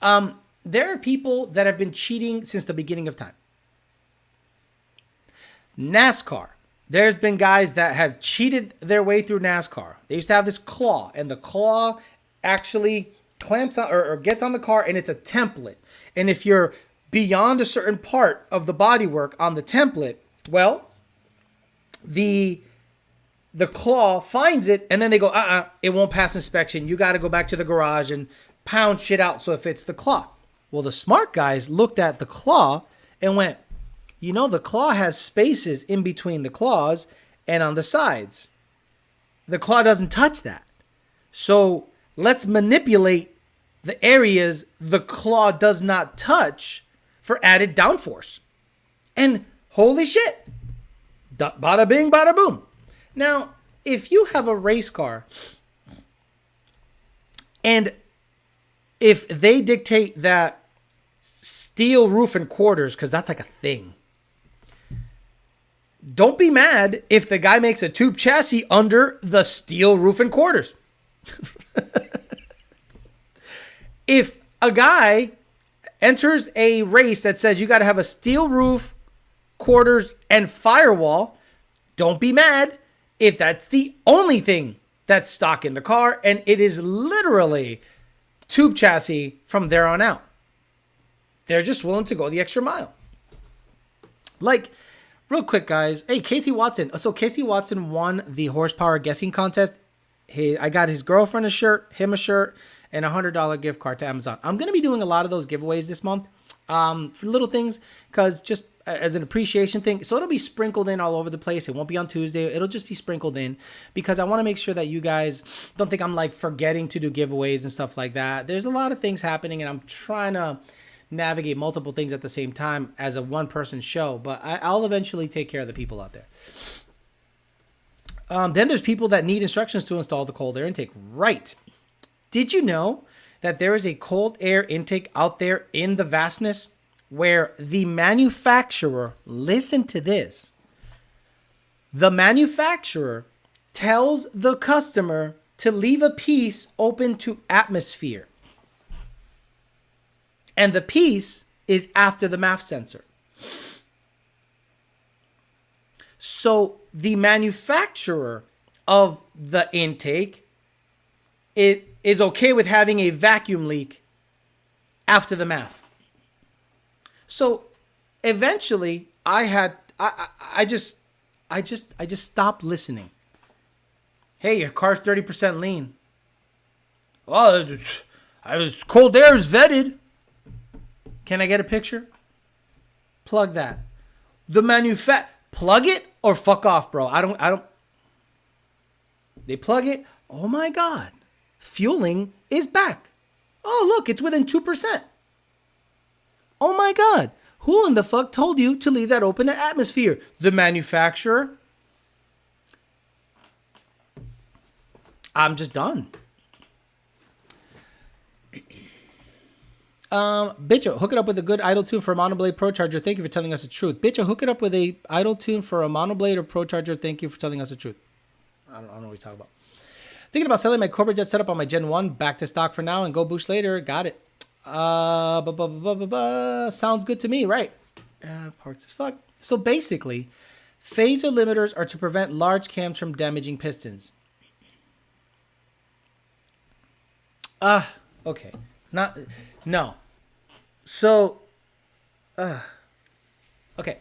There are people that have been cheating since the beginning of time. NASCAR. There's been guys that have cheated their way through NASCAR. They used to have this claw, and the claw actually clamps on or gets on the car, and it's a template. And if you're beyond a certain part of the bodywork on the template, well, the claw finds it, and then they go, it won't pass inspection. You got to go back to the garage and pound shit out so it fits the claw. Well, the smart guys looked at the claw and went, the claw has spaces in between the claws and on the sides. The claw doesn't touch that. So let's manipulate the areas the claw does not touch for added downforce. And holy shit, bada bing, bada boom. Now, if you have a race car and if they dictate that steel roof and quarters, because that's like a thing, don't be mad if the guy makes a tube chassis under the steel roof and quarters. If a guy enters a race that says you got to have a steel roof, quarters, and firewall, don't be mad if that's the only thing that's stock in the car and it is literally tube chassis from there on out. They're just willing to go the extra mile. Like, real quick, guys. Hey, Casey Watson. So Casey Watson won the horsepower guessing contest. I got his girlfriend a shirt, him a shirt, and $100 gift card to Amazon. I'm going to be doing a lot of those giveaways this month for little things, because just as an appreciation thing. So it'll be sprinkled in all over the place. It won't be on Tuesday. It'll just be sprinkled in, because I want to make sure that you guys don't think I'm like forgetting to do giveaways and stuff like that. There's a lot of things happening, and I'm trying to navigate multiple things at the same time as a one-person show, but I'll eventually take care of the people out there. Then there's people that need instructions to install the cold air intake. Right. Did you know that there is a cold air intake out there in the vastness where the manufacturer, listen to this, the manufacturer tells the customer to leave a piece open to atmosphere. And the piece is after the MAF sensor. So the manufacturer of the intake is okay with having a vacuum leak after the MAF. So eventually I just stopped listening. Hey, your car's 30% lean. Well, cold air is vetted. Can I get a picture? Plug that. Plug it or fuck off, bro. I don't. They plug it. Oh my God. Fueling is back. Oh, look, it's within 2%. Oh my God. Who in the fuck told you to leave that open to atmosphere? The manufacturer? I'm just done. Bitcho, hook it up with a good idle tune for a monoblade pro charger. Thank you for telling us the truth. Bitcho, hook it up with a idle tune for a monoblade or pro charger. Thank you for telling us the truth. I don't know what you're talking about. Thinking about selling my corporate jet setup on my Gen 1 back to stock for now and go boost later. Got it. Sounds good to me, right? Parts as fuck. So basically, phaser limiters are to prevent large cams from damaging pistons. Okay. No. So, okay.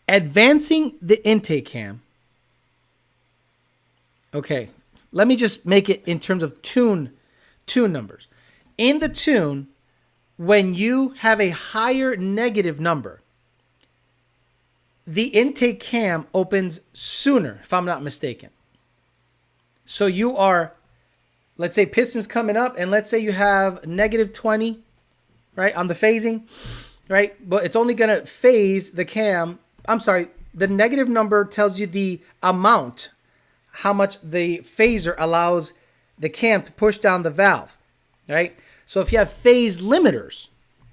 Advancing the intake cam. Okay. Let me just make it in terms of tune numbers. In the tune, when you have a higher negative number, the intake cam opens sooner, if I'm not mistaken. So you are, let's say pistons coming up, and let's say you have negative 20, right, on the phasing, right? But it's only going to phase the cam. I'm sorry, the negative number tells you the amount, how much the phaser allows the cam to push down the valve, right? So if you have phase limiters,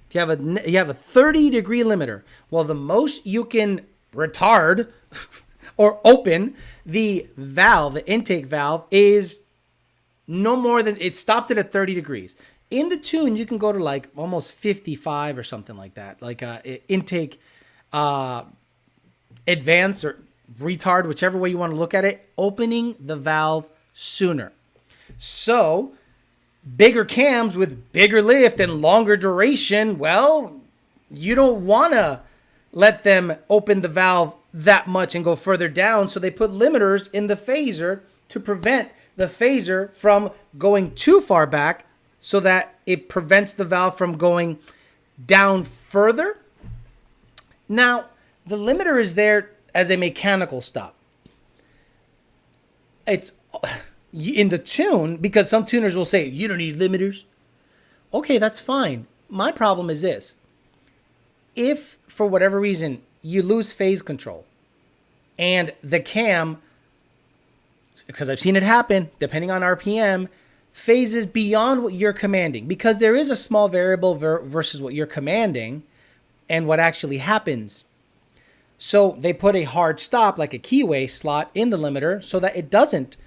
if you have a 30-degree limiter, well, the most you can retard or open the valve, the intake valve, is no more than, it stops it at 30 degrees. In the tune, you can go to like almost 55 or something like that, like intake advance or retard, whichever way you want to look at it, opening the valve sooner. So bigger cams with bigger lift and longer duration, well, you don't want to let them open the valve that much and go further down. So they put limiters in the phaser to prevent the phaser from going too far back, so that it prevents the valve from going down further. Now, the limiter is there as a mechanical stop. It's in the tune, because some tuners will say, you don't need limiters. Okay, that's fine. My problem is this. If, for whatever reason, you lose phase control and the cam, because I've seen it happen, depending on RPM, phases beyond what you're commanding, because there is a small variable versus what you're commanding and what actually happens. So they put a hard stop, like a keyway slot in the limiter, so that it doesn't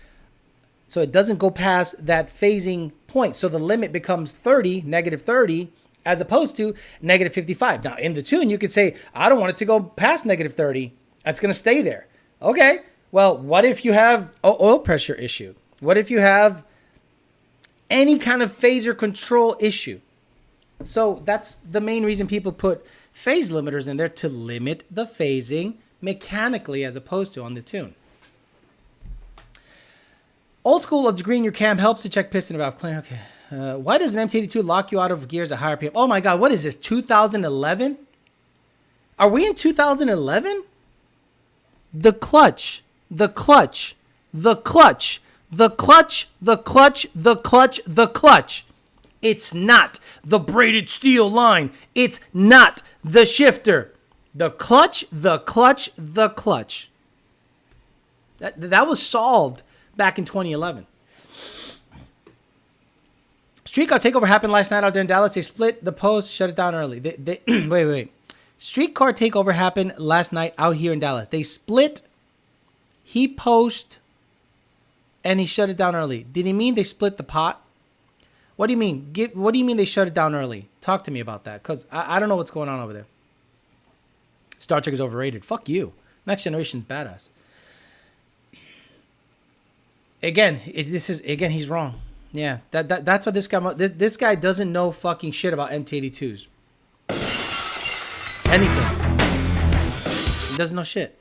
go past that phasing point. So the limit becomes 30, negative 30, as opposed to negative 55. Now in the tune, you could say, I don't want it to go past negative 30. That's going to stay there. Okay. Well, what if you have an oil pressure issue? What if you have any kind of phaser control issue. So that's the main reason people put phase limiters in there, to limit the phasing mechanically as opposed to on the tune. Old school of degreeing your cam helps to check piston valve cleaner. Okay. Why does an MT82 lock you out of gears at higher RPM? Oh my God, what is this, 2011? Are we in 2011? The clutch, the clutch, the clutch, the clutch, the clutch, the clutch, the clutch. It's not the braided steel line. It's not the shifter. The clutch, the clutch, the clutch. That was solved back in 2011. Streetcar takeover happened last night out there in Dallas. They split the post, shut it down early. Wait. Streetcar takeover happened last night out here in Dallas. They split. He post and he shut it down early. Did he mean they split the pot? What do you mean? What do you mean they shut it down early? Talk to me about that, because I don't know what's going on over there. Star Trek is overrated. Fuck you. Next Generation's badass. Again, he's wrong. Yeah, that's what this guy doesn't know fucking shit about MT82s. Anything. He doesn't know shit.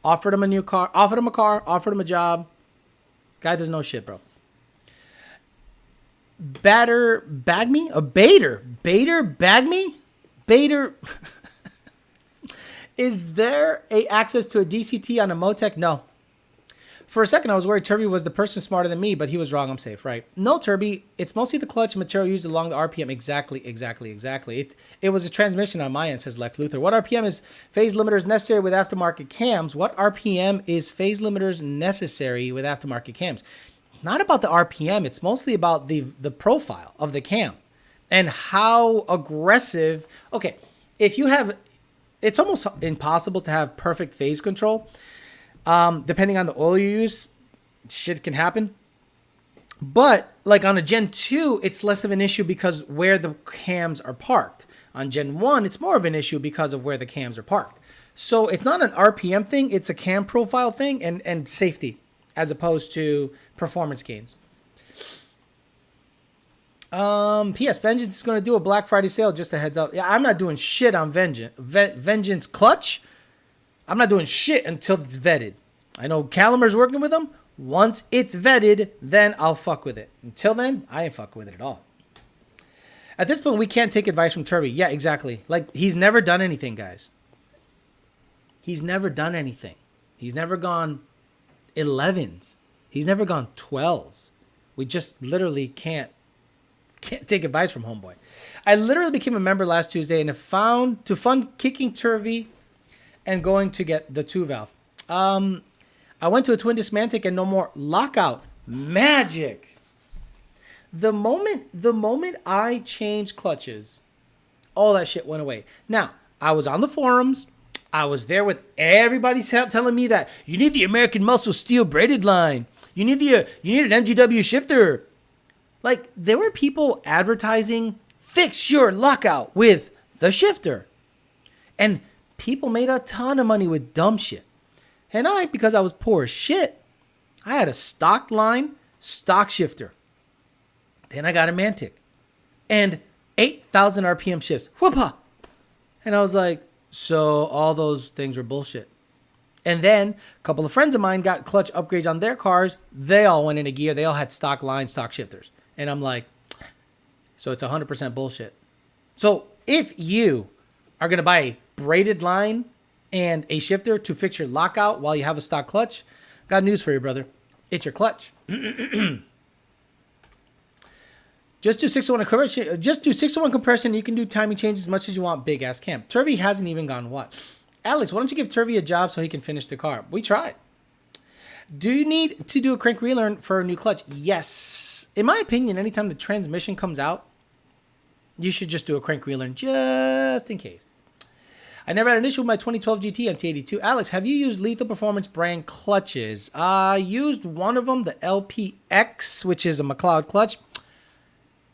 Offered him a new car, offered him a car, offered him a job. Guy doesn't know shit, bro. Bader bag me? A Bader bag me? Bader. Is there access to a DCT on a Motec? No. For a second, I was worried Turby was the person smarter than me, but he was wrong. I'm safe, right? No, Turby. It's mostly the clutch material used along the RPM. Exactly. It was a transmission on my end, says Lex Luthor. What RPM is phase limiters necessary with aftermarket cams? What RPM is phase limiters necessary with aftermarket cams? Not about the RPM. It's mostly about the profile of the cam and how aggressive. Okay, if you have, it's almost impossible to have perfect phase control. Depending on the oil you use, shit can happen. But like on a Gen 2, it's less of an issue because where the cams are parked. On Gen 1, it's more of an issue because of where the cams are parked. So it's not an RPM thing, it's a cam profile thing and safety as opposed to performance gains. P.S. Vengeance is going to do a Black Friday sale, just a heads up. Yeah, I'm not doing shit on Vengeance Clutch. I'm not doing shit until it's vetted. I know Calamer's working with them. Once it's vetted, then I'll fuck with it. Until then, I ain't fucking with it at all. At this point, we can't take advice from Turby. Yeah, exactly. Like, he's never done anything, guys. He's never done anything. He's never gone 11s. He's never gone 12s. We just literally can't take advice from homeboy. I literally became a member last Tuesday and have found to fund kicking Turvy and going to get the 2 valve. I went to a twin dismantic and no more lockout. Magic. The moment I changed clutches, all that shit went away. Now, I was on the forums. I was there with everybody telling me that you need the American Muscle Steel braided line. You need an MGW shifter. Like, there were people advertising, fix your lockout with the shifter. And people made a ton of money with dumb shit. And because I was poor as shit, I had a stock line, stock shifter. Then I got a Mantic. And 8,000 RPM shifts. Whoopah! And I was like, so all those things were bullshit. And then a couple of friends of mine got clutch upgrades on their cars. They all went into gear. They all had stock line, stock shifters. And I'm like, so it's 100% bullshit. So if you are going to buy a braided line and a shifter to fix your lockout while you have a stock clutch, got news for you, brother. It's your clutch. Just do 6-to-1 compression. Just do 6-to-1 compression. You can do timing changes as much as you want. Big ass cam. Turvy hasn't even gone what? Alex, why don't you give Turvy a job so he can finish the car? We tried. Do you need to do a crank relearn for a new clutch? Yes. In my opinion, anytime the transmission comes out, you should just do a crank relearn just in case. I never had an issue with my 2012 GT MT82. Alex, have you used Lethal Performance brand clutches? I used one of them, the LPX, which is a McLeod clutch.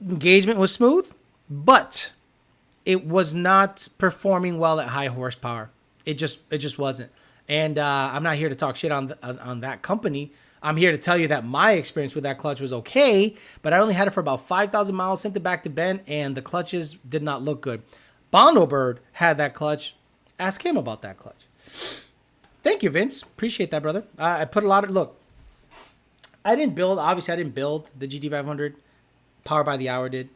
Engagement was smooth, but it was not performing well at high horsepower. It just wasn't. And I'm not here to talk shit on that company. I'm here to tell you that my experience with that clutch was okay, but I only had it for about 5,000 miles, sent it back to Ben, and the clutches did not look good. Bondobird had that clutch. Ask him about that clutch. Thank you, Vince. Appreciate that, brother. I put a lot of... Look, obviously I didn't build the GT500. Power by the Hour did.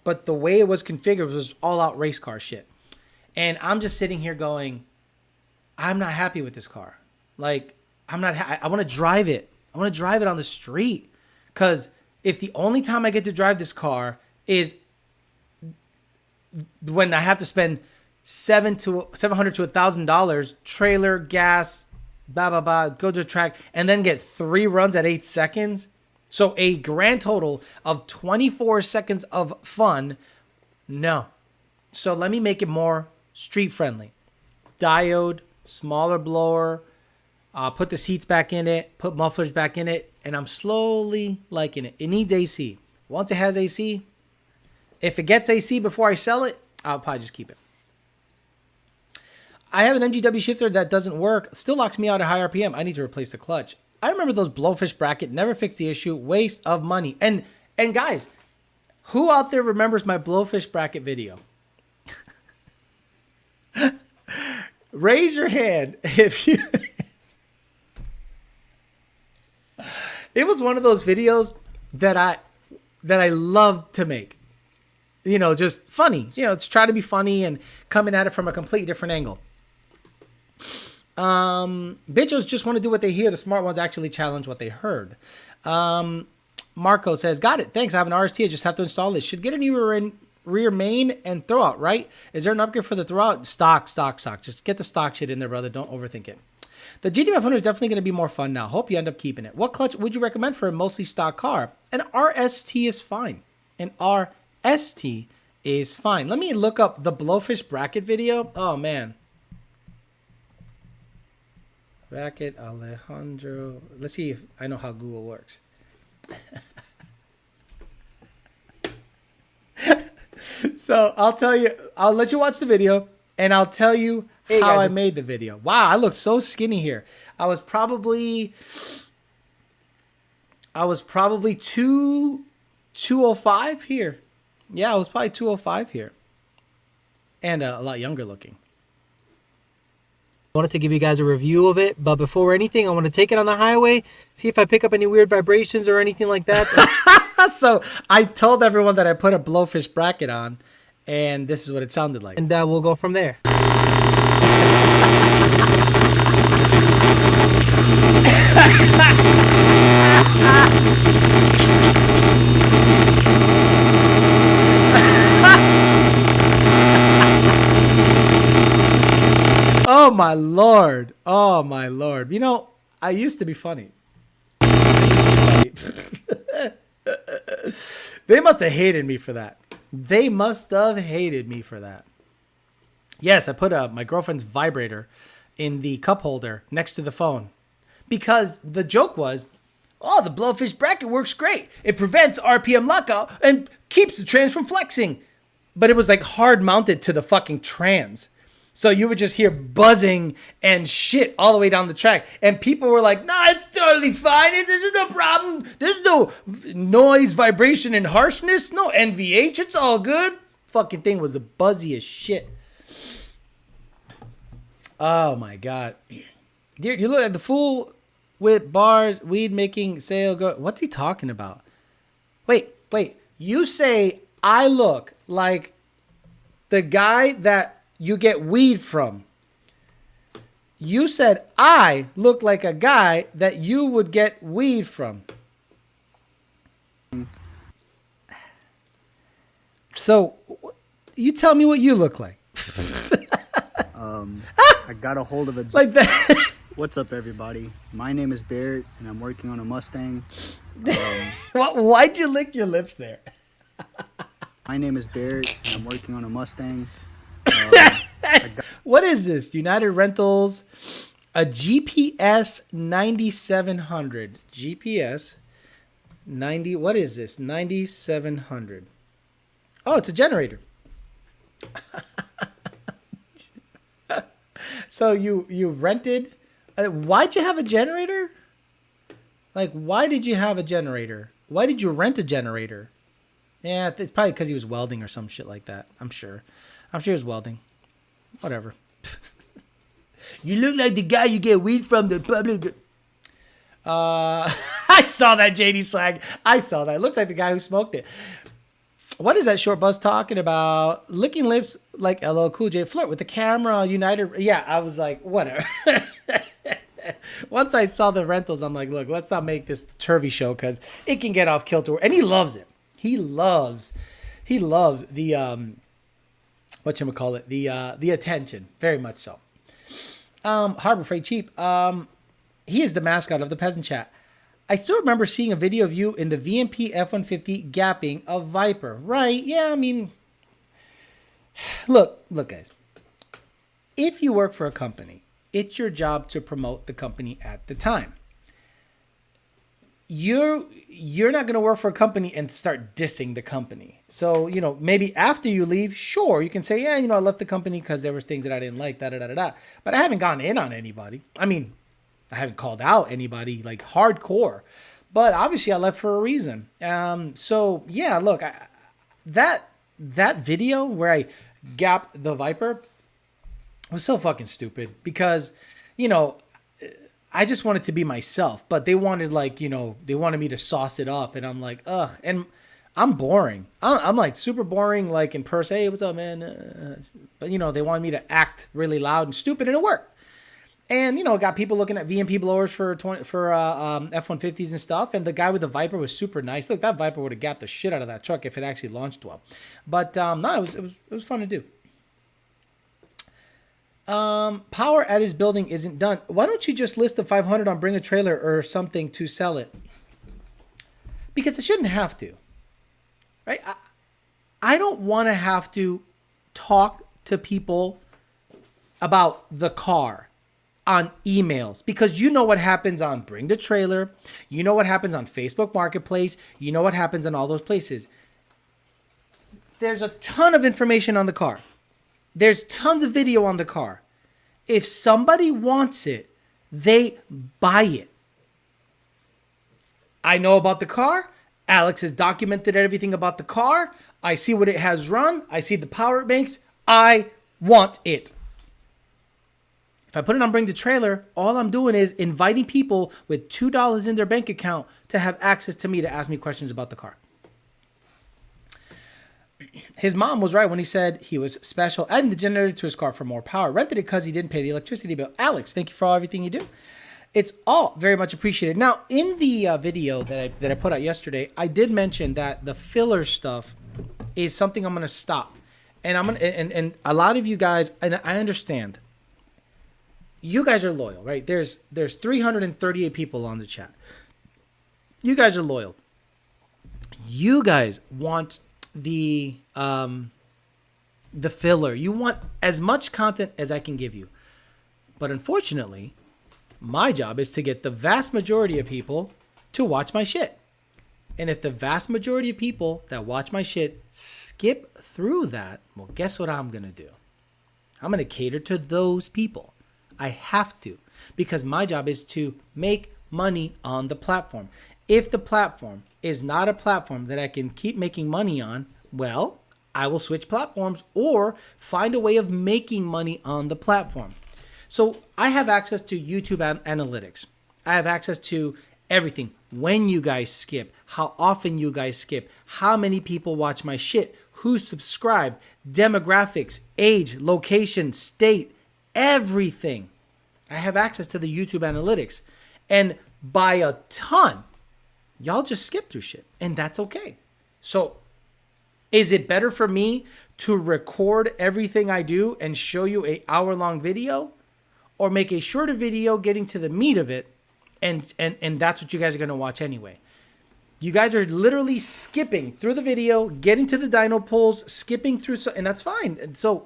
But the way it was configured was all-out race car shit. And I'm just sitting here going, I'm not happy with this car. Like, I want to drive it. I want to drive it on the street. Because if the only time I get to drive this car is when I have to spend $700 to $1,000, trailer, gas, blah, blah, blah, go to the track, and then get 3 runs at 8 seconds. So a grand total of 24 seconds of fun. No. So let me make it more street friendly. Diode, smaller blower, put the seats back in it, put mufflers back in it, and I'm slowly liking it. It needs AC. Once it has AC, if it gets AC before I sell it, I'll probably just keep it. I have an MGW shifter that doesn't work. Still locks me out at high RPM. I need to replace the clutch. I remember those blowfish bracket. Never fixed the issue. Waste of money. And guys, who out there remembers my blowfish bracket video? Raise your hand if you... It was one of those videos that I loved to make. You know, just funny. You know, to try to be funny and coming at it from a completely different angle. Bitchos just want to do what they hear. The smart ones actually challenge what they heard. Marco says, got it. Thanks. I have an RST. I just have to install this. Should get a new rear main and throwout, right? Is there an upgrade for the throwout? Stock. Just get the stock shit in there, brother. Don't overthink it. The GT500 is definitely going to be more fun now. Hope you end up keeping it. What clutch would you recommend for a mostly stock car? An RST is fine. An RST is fine. Let me look up the blowfish bracket video. Oh, man. Bracket Alejandro. Let's see if I know how Google works. So I'll let you watch the video and I'll tell you how I made the video. Wow, I look so skinny here. I was probably 205 here. Yeah, I was probably 205 here. And a lot younger looking. I wanted to give you guys a review of it, but before anything, I want to take it on the highway, see if I pick up any weird vibrations or anything like that. So I told everyone that I put a blowfish bracket on, and this is what it sounded like. And we'll go from there. Oh my lord. Oh my lord. You know, I used to be funny. They must have hated me for that. Yes, I put my girlfriend's vibrator in the cup holder next to the phone. Because the joke was, oh, the blowfish bracket works great. It prevents RPM lockout and keeps the trans from flexing. But it was like hard mounted to the fucking trans. So you would just hear buzzing and shit all the way down the track. And people were like, nah, it's totally fine. There's no problem. There's no noise, vibration, and harshness. No NVH. It's all good. Fucking thing was the buzziest shit. Oh, my God. Dude, you look at the fool with bars, weed making sale. What's he talking about? Wait. You say I look like the guy that you get weed from. You said I look like a guy that you would get weed from. So, you tell me what you look like. I got a hold of a... Like that. What's up, everybody? My name is Barrett, and I'm working on a Mustang. Why'd you lick your lips there? My name is Barrett, and I'm working on a Mustang. What is this? United Rentals, a GPS 9700. GPS 90. What is this? 9700. Oh, it's a generator. So you rented. Why'd you have a generator? Like, why did you have a generator? Why did you rent a generator? Yeah, it's probably because he was welding or some shit like that. I'm sure he was welding. Whatever. You look like the guy you get weed from the public. I saw that JD swag. I saw that. It looks like the guy who smoked it. What is that short buzz talking about? Licking lips like LL Cool J. Flirt with the camera, United. Yeah, I was like, whatever. Once I saw the rentals, I'm like, look, let's not make this the Turvy show because it can get off kilter. And he loves it. He loves the whatchamacallit, the attention. Very much so. Harbor Freight Cheap. He is the mascot of the Peasant Chat. I still remember seeing a video of you in the VMP F-150 gapping a Viper. Right, yeah, I mean... Look, guys. If you work for a company, it's your job to promote the company at the time. You're not going to work for a company and start dissing the company. So, maybe after you leave, sure, you can say, yeah, I left the company because there was things that I didn't like, da-da-da-da-da. But I haven't gone in on anybody. I mean... I haven't called out anybody like hardcore, but obviously I left for a reason. So yeah, look, that video where I gapped the Viper was so fucking stupid because, I just wanted to be myself, but they wanted they wanted me to sauce it up, and I'm like, ugh, and I'm boring. I'm like super boring, like in person. Hey, what's up, man? But they wanted me to act really loud and stupid, and it worked. And, got people looking at VMP blowers for F-150s and stuff. And the guy with the Viper was super nice. Look, that Viper would have gapped the shit out of that truck if it actually launched well. But, no, it was fun to do. Power at his building isn't done. Why don't you just list the 500 on Bring a Trailer or something to sell it? Because I shouldn't have to. Right? I don't want to have to talk to people about the car on emails, because you know what happens on Bring the Trailer, you know what happens on Facebook Marketplace, you know what happens in all those places. There's a ton of information on the car. There's tons of video on the car. If somebody wants it, they buy it. I know about the car. Alex has documented everything about the car. I see what it has run. I see the power it makes. I want it. If I put it on Bring the Trailer, all I'm doing is inviting people with $2 in their bank account to have access to me to ask me questions about the car. His mom was right when he said he was special, adding the generator to his car for more power. Rented it because he didn't pay the electricity bill. Alex, thank you for everything you do. It's all very much appreciated. Now, in the video that I put out yesterday, I did mention that the filler stuff is something I'm going to stop. And and a lot of you guys, and I understand, you guys are loyal, right? There's 338 people on the chat. You guys are loyal. You guys want the filler. You want as much content as I can give you. But unfortunately, my job is to get the vast majority of people to watch my shit. And if the vast majority of people that watch my shit skip through that, well, guess what I'm going to do? I'm going to cater to those people. I have to, because my job is to make money on the platform. If the platform is not a platform that I can keep making money on, well, I will switch platforms or find a way of making money on the platform. So I have access to YouTube analytics. I have access to everything. When you guys skip, how often you guys skip, how many people watch my shit, who subscribed, demographics, age, location, state, everything. I have access to the YouTube analytics. And by a ton, y'all just skip through shit. And that's okay. So is it better for me to record everything I do and show you an hour-long video, or make a shorter video getting to the meat of it, and that's what you guys are going to watch anyway? You guys are literally skipping through the video, getting to the dyno pulls, skipping through, and that's fine. And so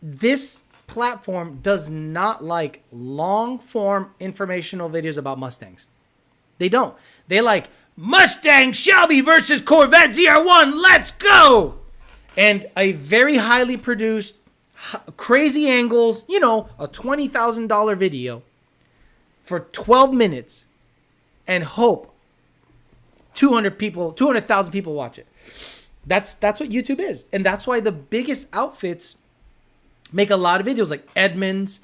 this platform does not like long-form informational videos about Mustangs. They don't. They like Mustang Shelby versus Corvette ZR1. Let's go! And a very highly produced, crazy angles, a $20,000 video for 12 minutes and hope 200,000 people watch it. That's what YouTube is. And that's why the biggest outfits make a lot of videos, like Edmonds,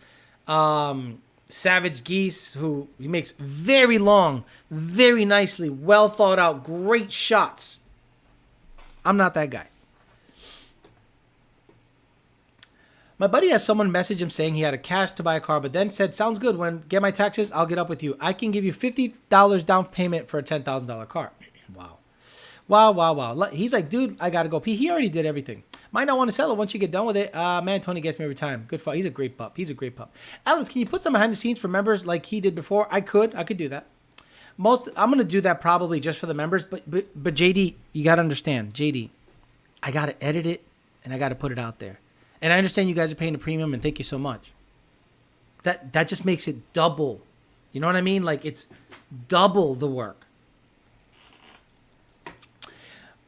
Savage Geese, who he makes very long, very nicely, well thought out, great shots. I'm not that guy. My buddy has someone message him saying he had a cash to buy a car, but then said, sounds good. When get my taxes, I'll get up with you. I can give you $50 down payment for a $10,000 car. Wow. He's like, dude, I got to go pee. He already did everything. Might not want to sell it once you get done with it. Man, Tony gets me every time. Good fuck. He's a great pup. Alex, can you put some behind the scenes for members like he did before? I could do that. I'm going to do that probably just for the members. But JD, you got to understand, JD, I got to edit it and I got to put it out there. And I understand you guys are paying a premium, and thank you so much. That just makes it double. You know what I mean? Like, it's double the work.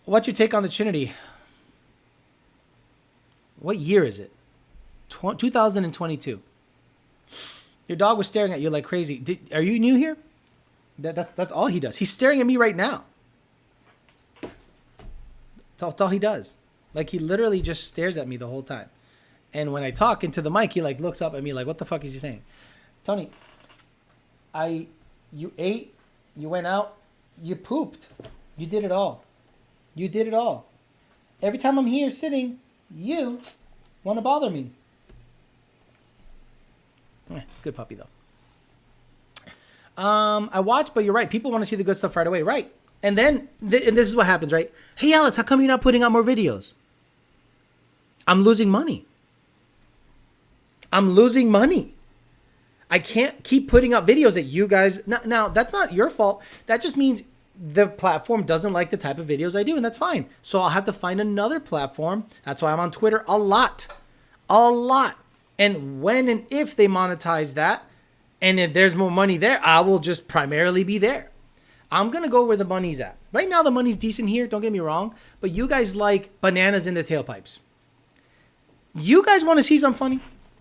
What's your take on the Trinity? What year is it? 2022. Your dog was staring at you like crazy. Are you new here? That's all he does. He's staring at me right now. That's all he does. Like, he literally just stares at me the whole time. And when I talk into the mic, he like looks up at me like, what the fuck is he saying? Tony, you ate, you went out, you pooped. You did it all. Every time I'm here sitting, you want to bother me. Good puppy though. I watch, but you're right. People want to see the good stuff right away, right? And then, and this is what happens, right? Hey, Alex, how come you're not putting out more videos? I'm losing money. I can't keep putting up videos that you guys... Now, that's not your fault. That just means the platform doesn't like the type of videos I do, and that's fine. So I'll have to find another platform. That's why I'm on Twitter a lot. And when and if they monetize that, and if there's more money there, I will just primarily be there. I'm going to go where the money's at. Right now, the money's decent here. Don't get me wrong. But you guys like bananas in the tailpipes. You guys want to see something funny?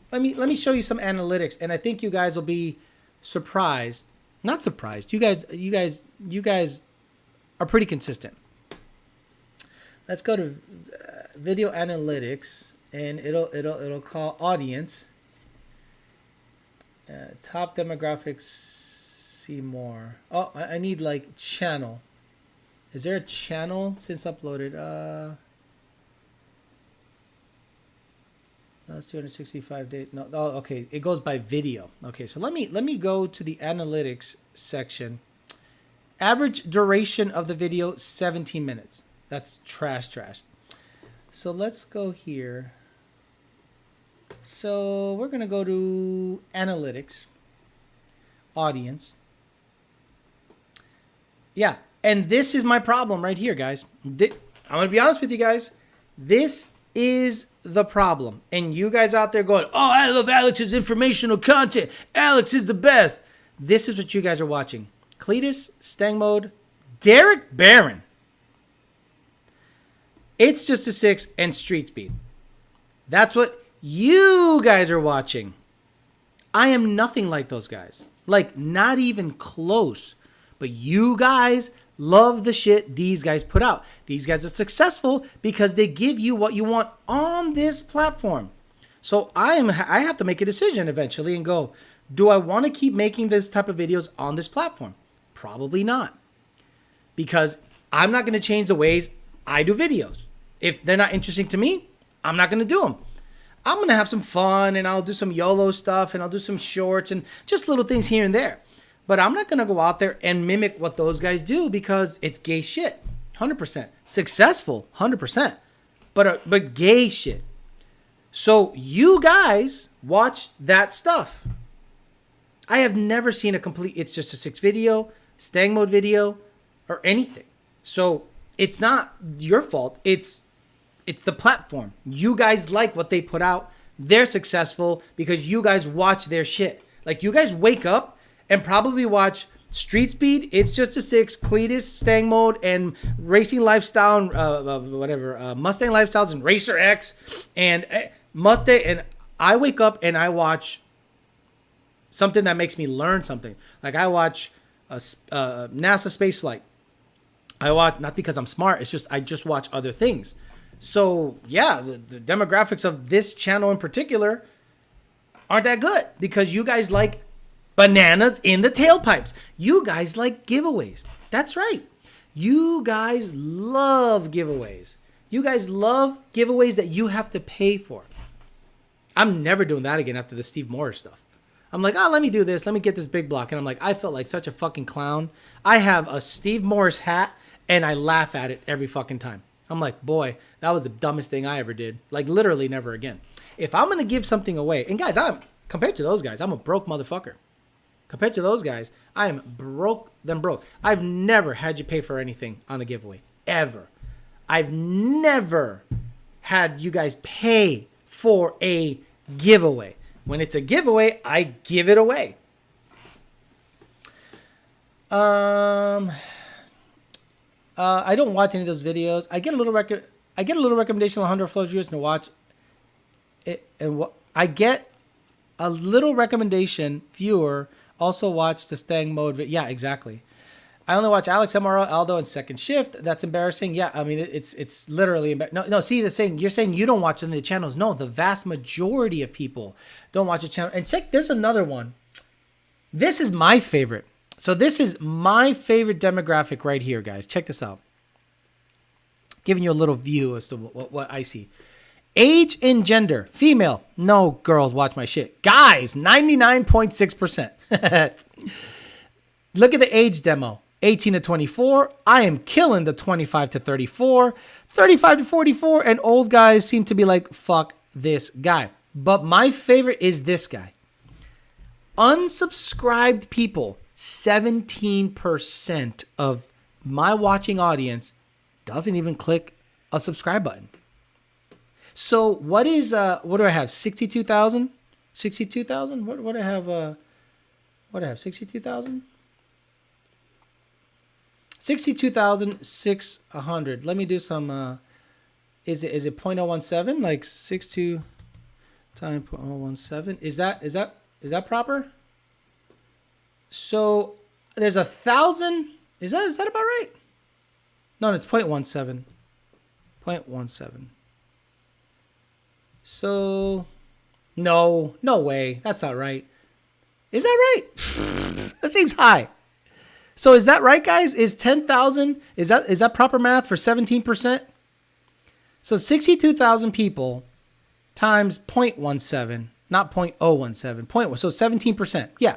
Let me show you some analytics, and I think you guys will be surprised. Not surprised. You guys are pretty consistent. Let's go to video analytics, and it'll call audience. Top demographics. See more. Oh, I need like channel. Is there a channel since uploaded? That's 265 days. No, oh, okay. It goes by video. Okay, so let me go to the analytics section. Average duration of the video, 17 minutes. That's trash. So let's go here. So we're going to go to analytics, audience. Yeah, and this is my problem right here, guys. I'm going to be honest with you guys. This is the problem. And you guys out there going, oh, I love Alex's informational content. Alex is the best. This is what you guys are watching. Cletus, Stang Mode, Derek Barron. It's Just a Six and Street Speed. That's what you guys are watching. I am nothing like those guys. Like, not even close. But you guys love the shit these guys put out. These guys are successful because they give you what you want on this platform. So I have to make a decision eventually and go, do I want to keep making this type of videos on this platform? Probably not. Because I'm not going to change the ways I do videos. If they're not interesting to me, I'm not going to do them. I'm going to have some fun, and I'll do some YOLO stuff, and I'll do some shorts and just little things here and there. But I'm not going to go out there and mimic what those guys do because it's gay shit. 100%. Successful. 100%. But gay shit. So you guys watch that stuff. I have never seen a complete It's Just a Six video, Stang Mode video, or anything. So it's not your fault. It's the platform. You guys like what they put out. They're successful because you guys watch their shit. Like, you guys wake up and probably watch Street Speed, It's Just a Six, Cletus, Stang Mode, and Racing Lifestyle, Mustang Lifestyles, and Racer X, and Mustang. And I wake up and I watch something that makes me learn something. Like, I watch NASA space flight. I watch, not because I'm smart, it's just I just watch other things. So yeah, the demographics of this channel in particular aren't that good because you guys like bananas in the tailpipes. You guys like giveaways. That's right. You guys love giveaways. You guys love giveaways that you have to pay for. I'm never doing that again after the Steve Morris stuff. I'm like, oh, let me do this. Let me get this big block. And I'm like, I felt like such a fucking clown. I have a Steve Morris hat and I laugh at it every fucking time. I'm like, boy, that was the dumbest thing I ever did. Like literally never again. If I'm going to give something away, and guys, compared to those guys, I'm a broke motherfucker. Compared to those guys, I am broke than broke. I've never had you pay for anything on a giveaway. Ever. I've never had you guys pay for a giveaway. When it's a giveaway, I give it away. I don't watch any of those videos. I get a little recommendation on 100 Flows viewers to watch it, and I get a little recommendation viewer also watch the Stang mode. Yeah, exactly. I only watch Alex, MRL, Aldo, and Second Shift. That's embarrassing. Yeah, I mean it's literally no. See, you're saying you don't watch any of the channels. No, the vast majority of people don't watch the channel. And check, there's another one. This is my favorite. So this is my favorite demographic right here, guys. Check this out. Giving you a little view as to what I see. Age and gender. Female. No girls watch my shit. Guys, 99.6%. Look at the age demo. 18 to 24. I am killing the 25 to 34. 35 to 44. And old guys seem to be like, fuck this guy. But my favorite is this guy. Unsubscribed people. 17% of my watching audience doesn't even click a subscribe button. So what do I have? 62,000? 62,000? What do I have? What do I have? 62,000? 62,600. Let me do some, is it 0.017? Like 62 times 0.017? Is that proper? So there's 1,000. Is that about right? No, it's 0.17. 0.17. So no way. That's not right. Is that right? That seems high. So is that right, guys? Is 10,000? Is that proper math for 17%? So 62,000 people times 0.17, not 0.017. So 17%. Yeah.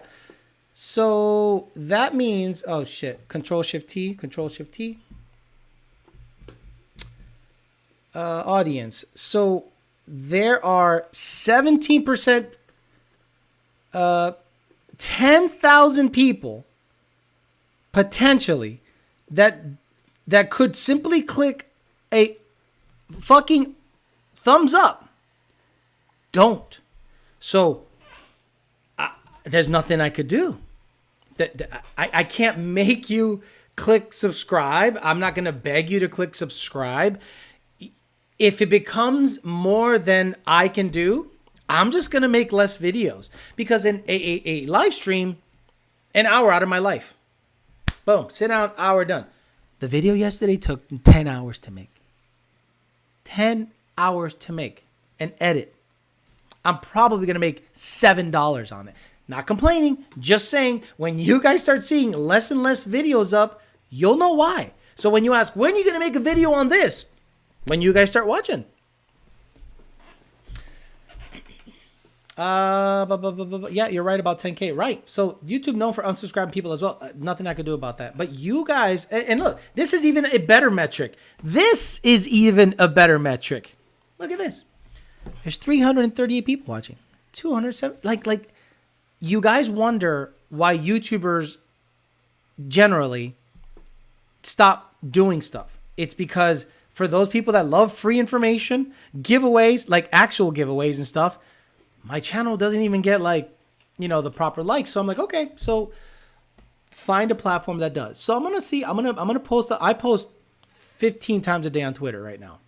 So that means, oh shit, Control Shift T. Audience. So there are 17%, 10,000 people potentially that could simply click a fucking thumbs up. Don't. So there's nothing I could do. I can't make you click subscribe. I'm not going to beg you to click subscribe. If it becomes more than I can do, I'm just going to make less videos. Because in a live stream, an hour out of my life. Boom. Sit down, hour done. The video yesterday took 10 hours to make. 10 hours to make and edit. I'm probably going to make $7 on it. Not complaining, just saying when you guys start seeing less and less videos up, you'll know why. So when you ask, when are you going to make a video on this? When you guys start watching. Yeah, you're right about 10K. Right. So YouTube known for unsubscribing people as well. Nothing I could do about that. But you guys, and look, this is even a better metric. This is even a better metric. Look at this. There's 338 people watching. 207. Like you guys wonder why YouTubers generally stop doing stuff. It's because for those people that love free information, giveaways, like actual giveaways and stuff, my channel doesn't even get the proper likes. So I'm like, okay, so find a platform that does. So I'm gonna post. I post 15 times a day on Twitter right now.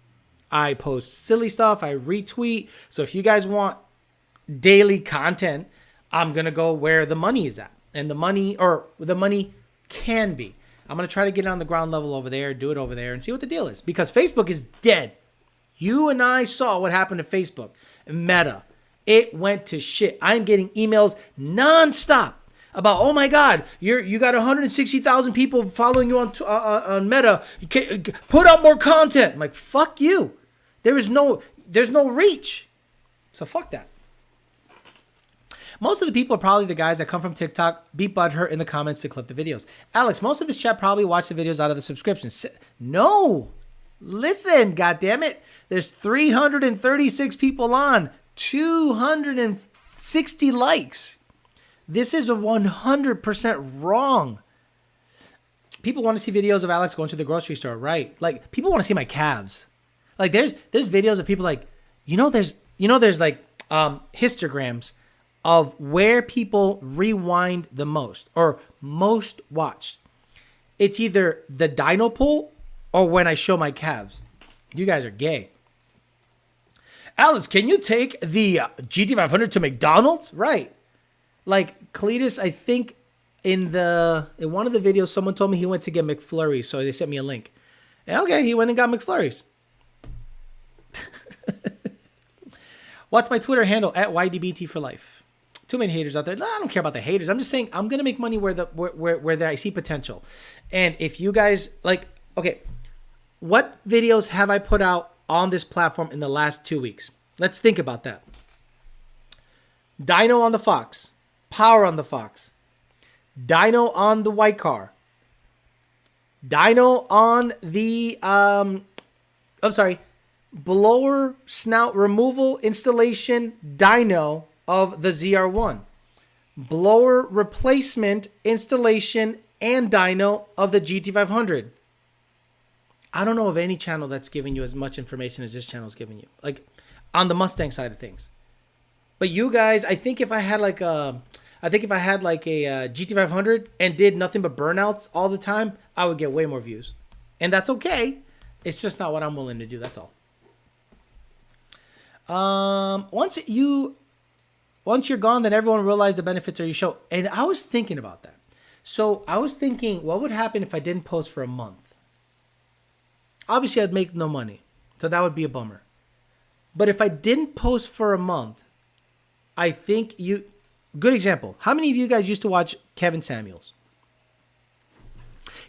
I post silly stuff. I retweet. So if you guys want daily content, I'm gonna go where the money is at, and the money Can be. I'm going to try to get it on the ground level over there, do it over there, and see what the deal is. Because Facebook is dead. You and I saw what happened to Facebook. Meta. It went to shit. I'm getting emails nonstop about, oh my God, you got 160,000 people following you on Meta. You put up more content. I'm like, fuck you. There's no reach. So fuck that. Most of the people are probably the guys that come from TikTok, beat butthurt in the comments to clip the videos. Alex, most of this chat probably watch the videos out of the subscriptions. No. Listen, goddammit. There's 336 people on, 260 likes. This is 100% wrong. People want to see videos of Alex going to the grocery store, right? Like, people want to see my calves. Like, there's videos of people like, there's like histograms of where people rewind the most or most watched. It's either the dino pull or when I show my calves. You guys are gay. Alex, can you take the GT500 to McDonald's? Right. Like Cletus, I think in one of the videos, someone told me he went to get McFlurries, so they sent me a link. And okay, he went and got McFlurries. What's my Twitter handle? At YDBT for life. Too many haters out there. No, I don't care about the haters. I'm just saying I'm gonna make money where I see potential. And if you guys like, okay, what videos have I put out on this platform in the last 2 weeks? Let's think about that. Dyno on the Fox, Power on the Fox, Dyno on the white car, Dyno on the blower snout removal installation dyno of the ZR1, blower replacement installation and dyno of the GT500. I don't know of any channel that's giving you as much information as this channel is giving you, like on the Mustang side of things. But you guys, I think if I had like a GT500 and did nothing but burnouts all the time, I would get way more views, and that's okay. It's just not what I'm willing to do. That's all. Once you're gone, then everyone realized the benefits of your show. And I was thinking about that. So I was thinking, what would happen if I didn't post for a month? Obviously, I'd make no money. So that would be a bummer. But if I didn't post for a month, I think good example. How many of you guys used to watch Kevin Samuels?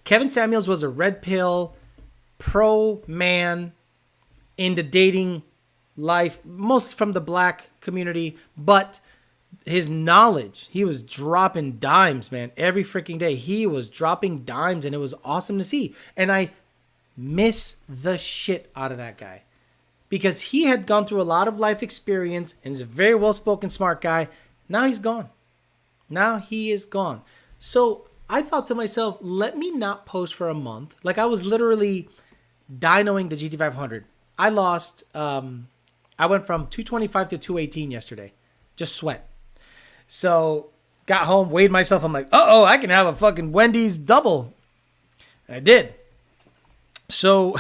Kevin Samuels was a red pill pro man in the dating life, mostly from the black community, but his knowledge, he was dropping dimes, man. Every freaking day he was dropping dimes, and it was awesome to see. And I miss the shit out of that guy because he had gone through a lot of life experience and is a very well-spoken, smart guy. Now he's gone. Now he is gone. So I thought to myself, let me not post for a month. Like, I was literally dynoing the GT500. I lost, I went from 225 to 218 yesterday. Just sweat. So got home, weighed myself. I'm like, uh-oh, I can have a fucking Wendy's double. And I did. So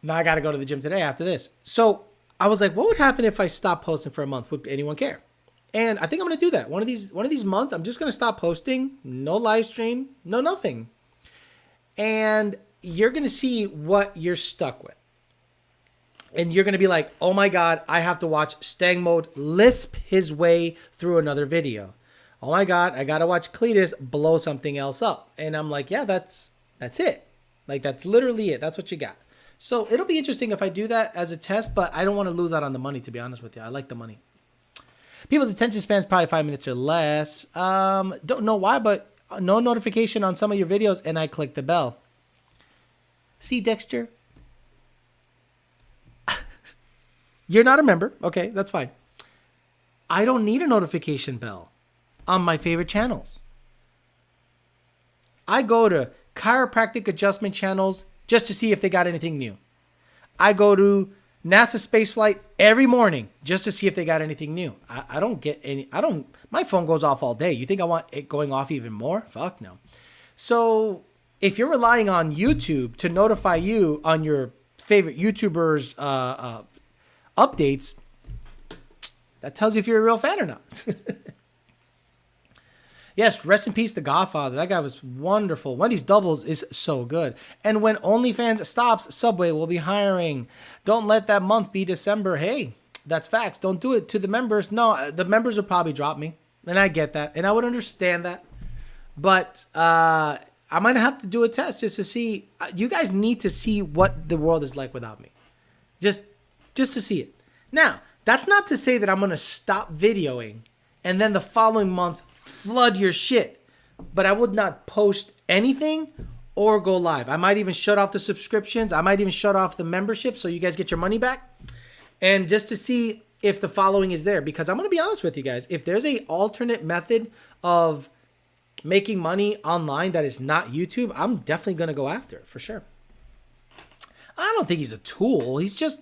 now I got to go to the gym today after this. So I was like, what would happen if I stopped posting for a month? Would anyone care? And I think I'm going to do that. One of these months, I'm just going to stop posting. No live stream, no nothing. And you're going to see what you're stuck with. And you're going to be like, oh my God, I have to watch Stang Mode lisp his way through another video. Oh my God, I got to watch Cletus blow something else up. And I'm like, yeah, that's it. Like, that's literally it. That's what you got. So it'll be interesting if I do that as a test, but I don't want to lose out on the money, to be honest with you. I like the money. People's attention span is probably 5 minutes or less. Don't know why, but no notification on some of your videos, and I click the bell. See, Dexter? You're not a member. Okay, that's fine. I don't need a notification bell on my favorite channels. I go to chiropractic adjustment channels just to see if they got anything new. I go to NASA spaceflight every morning just to see if they got anything new. I don't get any, my phone goes off all day. You think I want it going off even more? Fuck no. So if you're relying on YouTube to notify you on your favorite YouTubers' updates, that tells you if you're a real fan or not. Yes, rest in peace, The Godfather. That guy was wonderful. Wendy's Doubles is so good. And when OnlyFans stops, Subway will be hiring. Don't let that month be December. Hey, that's facts. Don't do it to the members. No, the members would probably drop me. And I get that. And I would understand that. But I might have to do a test just to see. You guys need to see what the world is like without me. Just to see it. Now, that's not to say that I'm going to stop videoing and then the following month flood your shit. But I would not post anything or go live. I might even shut off the subscriptions. I might even shut off the membership so you guys get your money back. And just to see if the following is there. Because I'm going to be honest with you guys. If there's an alternate method of making money online that is not YouTube, I'm definitely going to go after it for sure. I don't think he's a tool. He's just...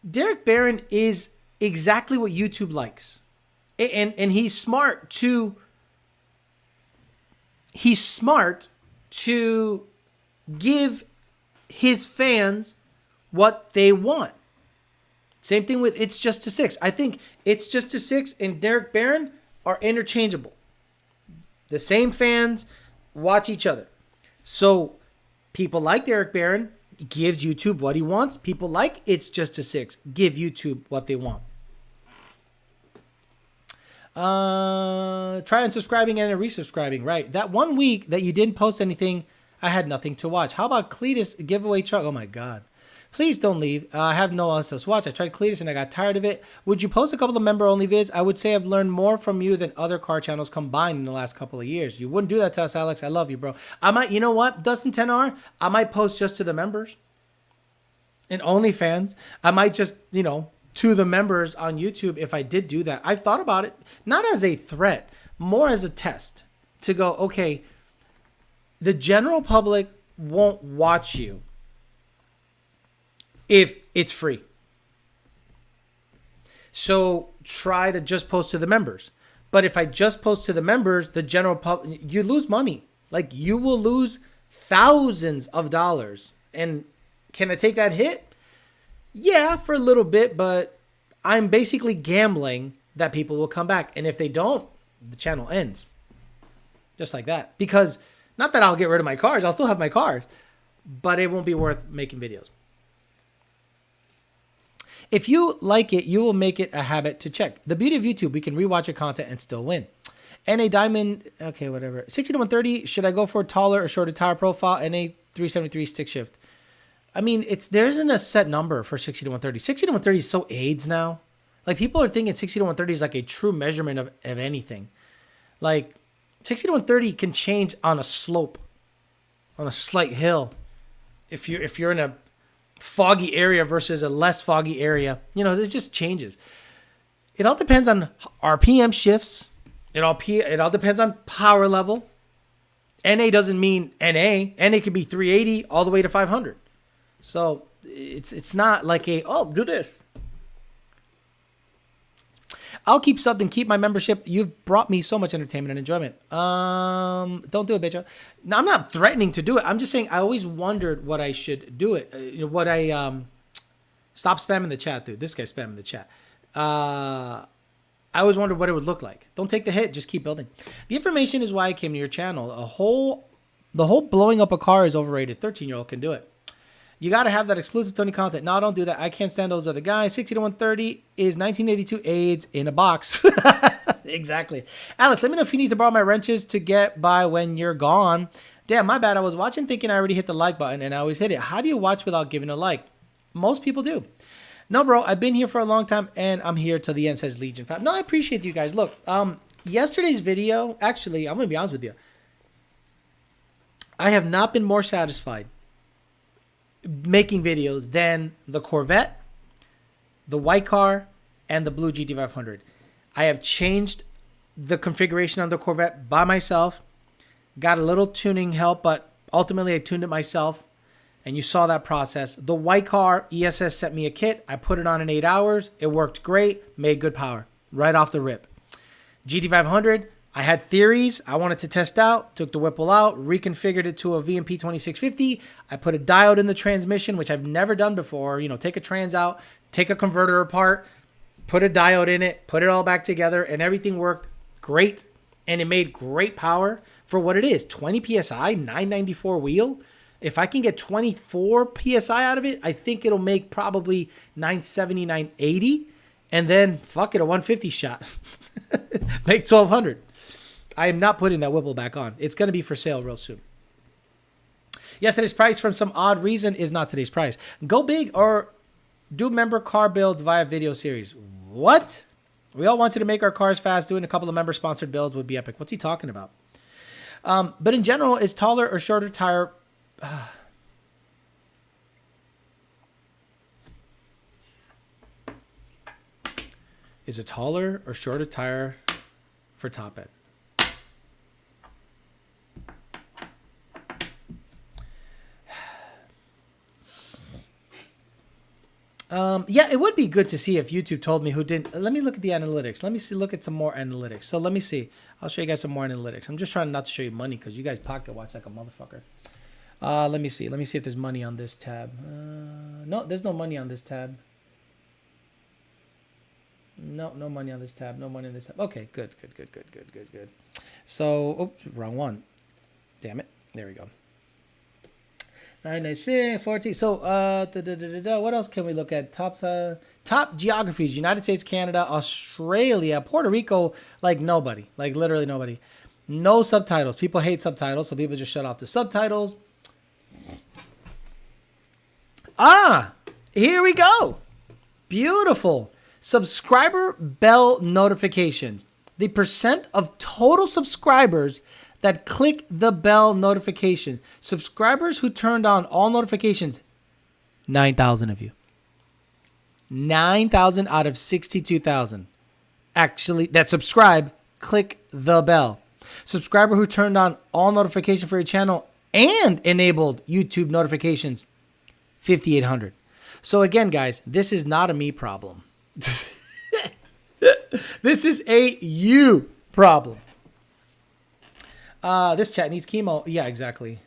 Derek Barron is exactly what YouTube likes. And he's smart to give his fans what they want. Same thing with It's Just a Six. I think It's Just a Six and Derek Barron are interchangeable. The same fans watch each other. So people like Derek Barron gives YouTube what he wants. People like It's Just a Six give YouTube what they want. Try unsubscribing and resubscribing. Right. That 1 week that you didn't post anything, I had nothing to watch. How about Cletus giveaway truck? Oh my God. Please don't leave. I have no one else to watch. I tried Cletus and I got tired of it. Would you post a couple of member-only vids? I would say I've learned more from you than other car channels combined in the last couple of years. You wouldn't do that to us, Alex. I love you, bro. I might, you know what, Dustin 10R, I might post just to the members and OnlyFans. I might just, to the members on YouTube if I did do that. I've thought about it, not as a threat, more as a test to go, okay, the general public won't watch you if it's free. So try to just post to the members. But if I just post to the members, the general public, you lose money. Like you will lose thousands of dollars. And can I take that hit? Yeah, for a little bit, but I'm basically gambling that people will come back. And if they don't, the channel ends. Just like that. Because not that I'll get rid of my cars. I'll still have my cars. But it won't be worth making videos. If you like it, you will make it a habit to check. The beauty of YouTube, we can rewatch your content and still win. NA Diamond, okay, whatever. 60 to 130, should I go for a taller or shorter tire profile? NA 373 stick shift. I mean, there isn't a set number for 60 to 130. 60 to 130 is so AIDS now. Like, people are thinking 60 to 130 is like a true measurement of anything. Like, 60 to 130 can change on a slope, on a slight hill. If you're in a foggy area versus a less foggy area, it just changes. It all depends on RPM shifts. It all depends on power level. NA doesn't mean NA. NA could be 380 all the way to 500. So it's not like do this. I'll keep something, keep my membership. You've brought me so much entertainment and enjoyment. Don't do it, bitch. Now, I'm not threatening to do it. I'm just saying I always wondered what I should do it. Stop spamming the chat, dude. This guy's spamming the chat. I always wondered what it would look like. Don't take the hit. Just keep building. The information is why I came to your channel. The whole blowing up a car is overrated. 13-year-old can do it. You got to have that exclusive Tony content. No, don't do that. I can't stand those other guys. 60 to 130 is 1982 AIDS in a box. Exactly. Alex, let me know if you need to borrow my wrenches to get by when you're gone. Damn, my bad. I was watching thinking I already hit the like button and I always hit it. How do you watch without giving a like? Most people do. No, bro, I've been here for a long time and I'm here till the end, says Legion Fab. No, I appreciate you guys. Look, yesterday's video, actually, I'm going to be honest with you. I have not been more satisfied making videos than the Corvette, the white car, and the blue GT500. I have changed the configuration of the Corvette by myself, got a little tuning help, but ultimately I tuned it myself, and you saw that process. The white car, ESS sent me a kit. I put it on in 8 hours. It worked great, made good power right off the rip. GT500, I had theories I wanted to test out, took the Whipple out, reconfigured it to a VMP 2650. I put a diode in the transmission, which I've never done before. Take a trans out, take a converter apart, put a diode in it, put it all back together, and everything worked great. and it made great power for what it is. 20 PSI, 994 wheel. If I can get 24 PSI out of it, I think it'll make probably 970, 980. And then, fuck it, a 150 shot. Make 1200. I am not putting that Whipple back on. It's going to be for sale real soon. Yesterday's price, from some odd reason, is not today's price. Go big or do member car builds via video series. What? We all wanted to make our cars fast. Doing a couple of member-sponsored builds would be epic. What's he talking about? But in general, is taller or shorter tire... Is a taller or shorter tire for top end? Yeah, it would be good to see if YouTube told me who didn't. Let me look at the analytics. Let me see. Look at some more analytics. So let me see. I'll show you guys some more analytics. I'm just trying not to show you money because you guys pocket watch like a motherfucker. Let me see. Let me see if there's money on this tab. No, there's no money on this tab. No money on this tab. No money on this tab. Okay, good. So, oops, wrong one. Damn it. There we go. 996, 14. So, what else can we look at? Top geographies: United States, Canada, Australia, Puerto Rico. Like nobody. Like literally nobody. No subtitles. People hate subtitles, so people just shut off the subtitles. Here we go. Beautiful. Subscriber bell notifications. The percent of total subscribers that click the bell notification. Subscribers who turned on all notifications. 9,000 of you. 9,000 out of 62,000. Actually, that subscribe, click the bell. Subscriber who turned on all notifications for your channel and enabled YouTube notifications. 5,800. So again, guys, this is not a me problem. This is a you problem. This chat needs chemo. Yeah, exactly.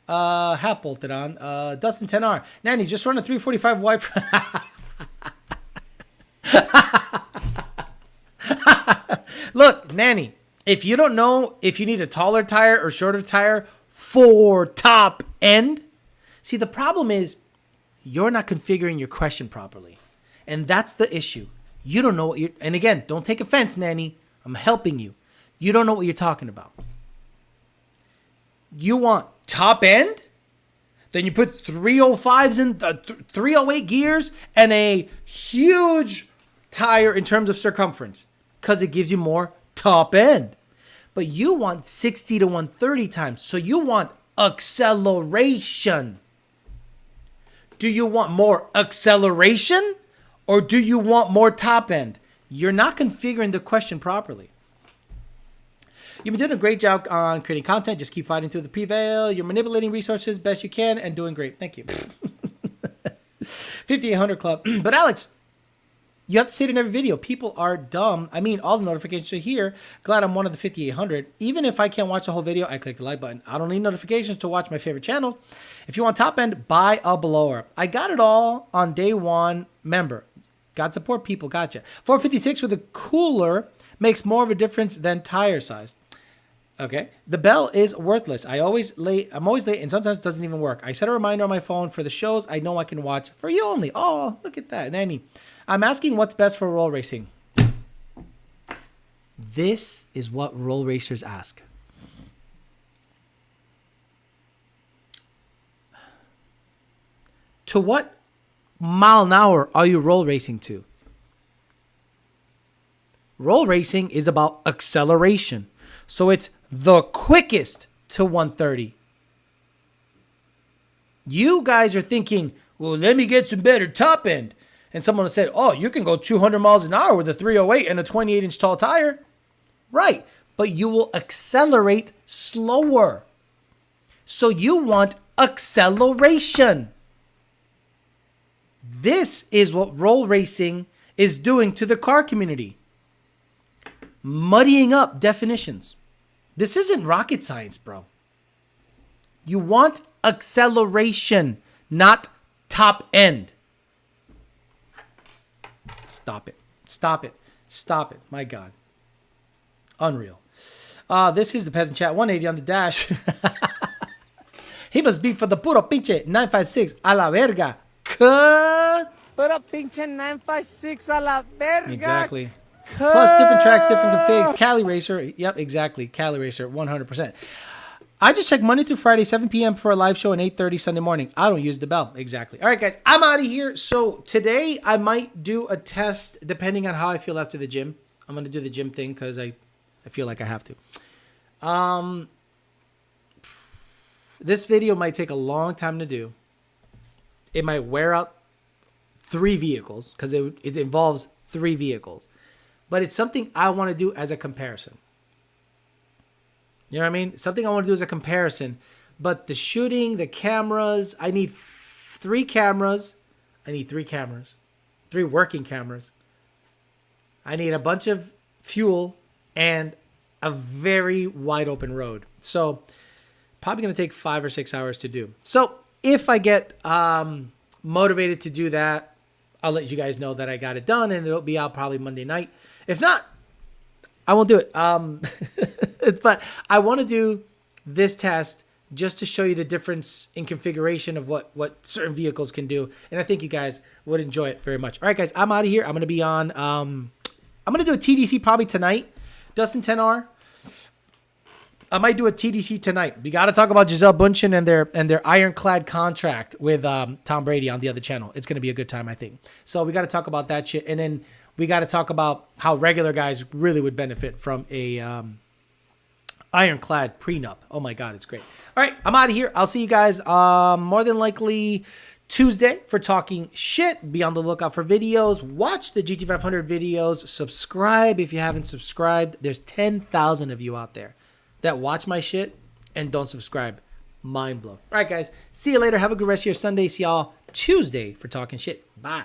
Half bolted on. Dustin 10R. Nanny, just run a 345 wipe. Look, Nanny, if you don't know if you need a taller tire or shorter tire for top end, see, the problem is you're not configuring your question properly. And that's the issue. You don't know what you're... And again, don't take offense, Nanny. I'm helping you. You don't know what you're talking about. You want top end? Then you put 305s in, 308 gears and a huge tire in terms of circumference because it gives you more top end. But you want 60 to 130 times. So you want acceleration. Do you want more acceleration or do you want more top end? You're not configuring the question properly. You've been doing a great job on creating content. Just keep fighting through the prevail. You're manipulating resources best you can and doing great. Thank you. 5,800 club. But Alex, you have to say it in every video. People are dumb. I mean, all the notifications are here. Glad I'm one of the 5,800. Even if I can't watch the whole video, I click the like button. I don't need notifications to watch my favorite channels. If you want top end, buy a blower. I got it all on day one. Member. God support people. Gotcha. 456 with a cooler makes more of a difference than tire size. Okay. The bell is worthless. I'm always late, and sometimes it doesn't even work. I set a reminder on my phone for the shows I know I can watch for you only. Oh, look at that. Nanny. I'm asking what's best for roll racing. This is what roll racers ask. To what mile an hour are you roll racing to? Roll racing is about acceleration. So it's the quickest to 130. You guys are thinking, well, let me get some better top end. And someone said, oh, you can go 200 miles an hour with a 308 and a 28-inch tall tire. Right. But you will accelerate slower. So you want acceleration. This is what roll racing is doing to the car community. Muddying up definitions. This isn't rocket science, bro. You want acceleration, not top end. Stop it. Stop it. Stop it. My God. Unreal. This is the Peasant Chat 180 on the dash. He must be for the puro pinche 956 a la verga. Cut. Puro pinche 956 a la verga. Exactly. Plus different tracks, different config. Cali Racer. Yep, exactly. Cali Racer, 100%. I just check Monday through Friday, 7 p.m. for a live show and 8:30 Sunday morning. I don't use the bell. Exactly. All right, guys, I'm out of here. So today I might do a test depending on how I feel after the gym. I'm going to do the gym thing because I feel like I have to. This video might take a long time to do. It might wear out 3 vehicles because it involves 3 vehicles. But it's something I want to do as a comparison. You know what I mean? Something I want to do as a comparison. But the shooting, the cameras, I need 3 cameras. I need 3 cameras. 3 working cameras. I need a bunch of fuel and a very wide open road. So probably going to take 5 or 6 hours to do. So if I get motivated to do that, I'll let you guys know that I got it done and it'll be out probably Monday night. If not, I won't do it. But I want to do this test just to show you the difference in configuration of what certain vehicles can do. And I think you guys would enjoy it very much. All right, guys, I'm out of here. I'm going to be on, I'm going to do a TDC probably tonight. Dustin 10R. I might do a TDC tonight. We got to talk about Gisele Bündchen and their ironclad contract with Tom Brady on the other channel. It's going to be a good time, I think. So we got to talk about that shit. And then we got to talk about how regular guys really would benefit from a ironclad prenup. Oh my God, it's great. All right, I'm out of here. I'll see you guys more than likely Tuesday for talking shit. Be on the lookout for videos. Watch the GT500 videos. Subscribe if you haven't subscribed. There's 10,000 of you out there that watch my shit and don't subscribe. Mind blown. All right, guys. See you later. Have a good rest of your Sunday. See y'all Tuesday for talking shit. Bye.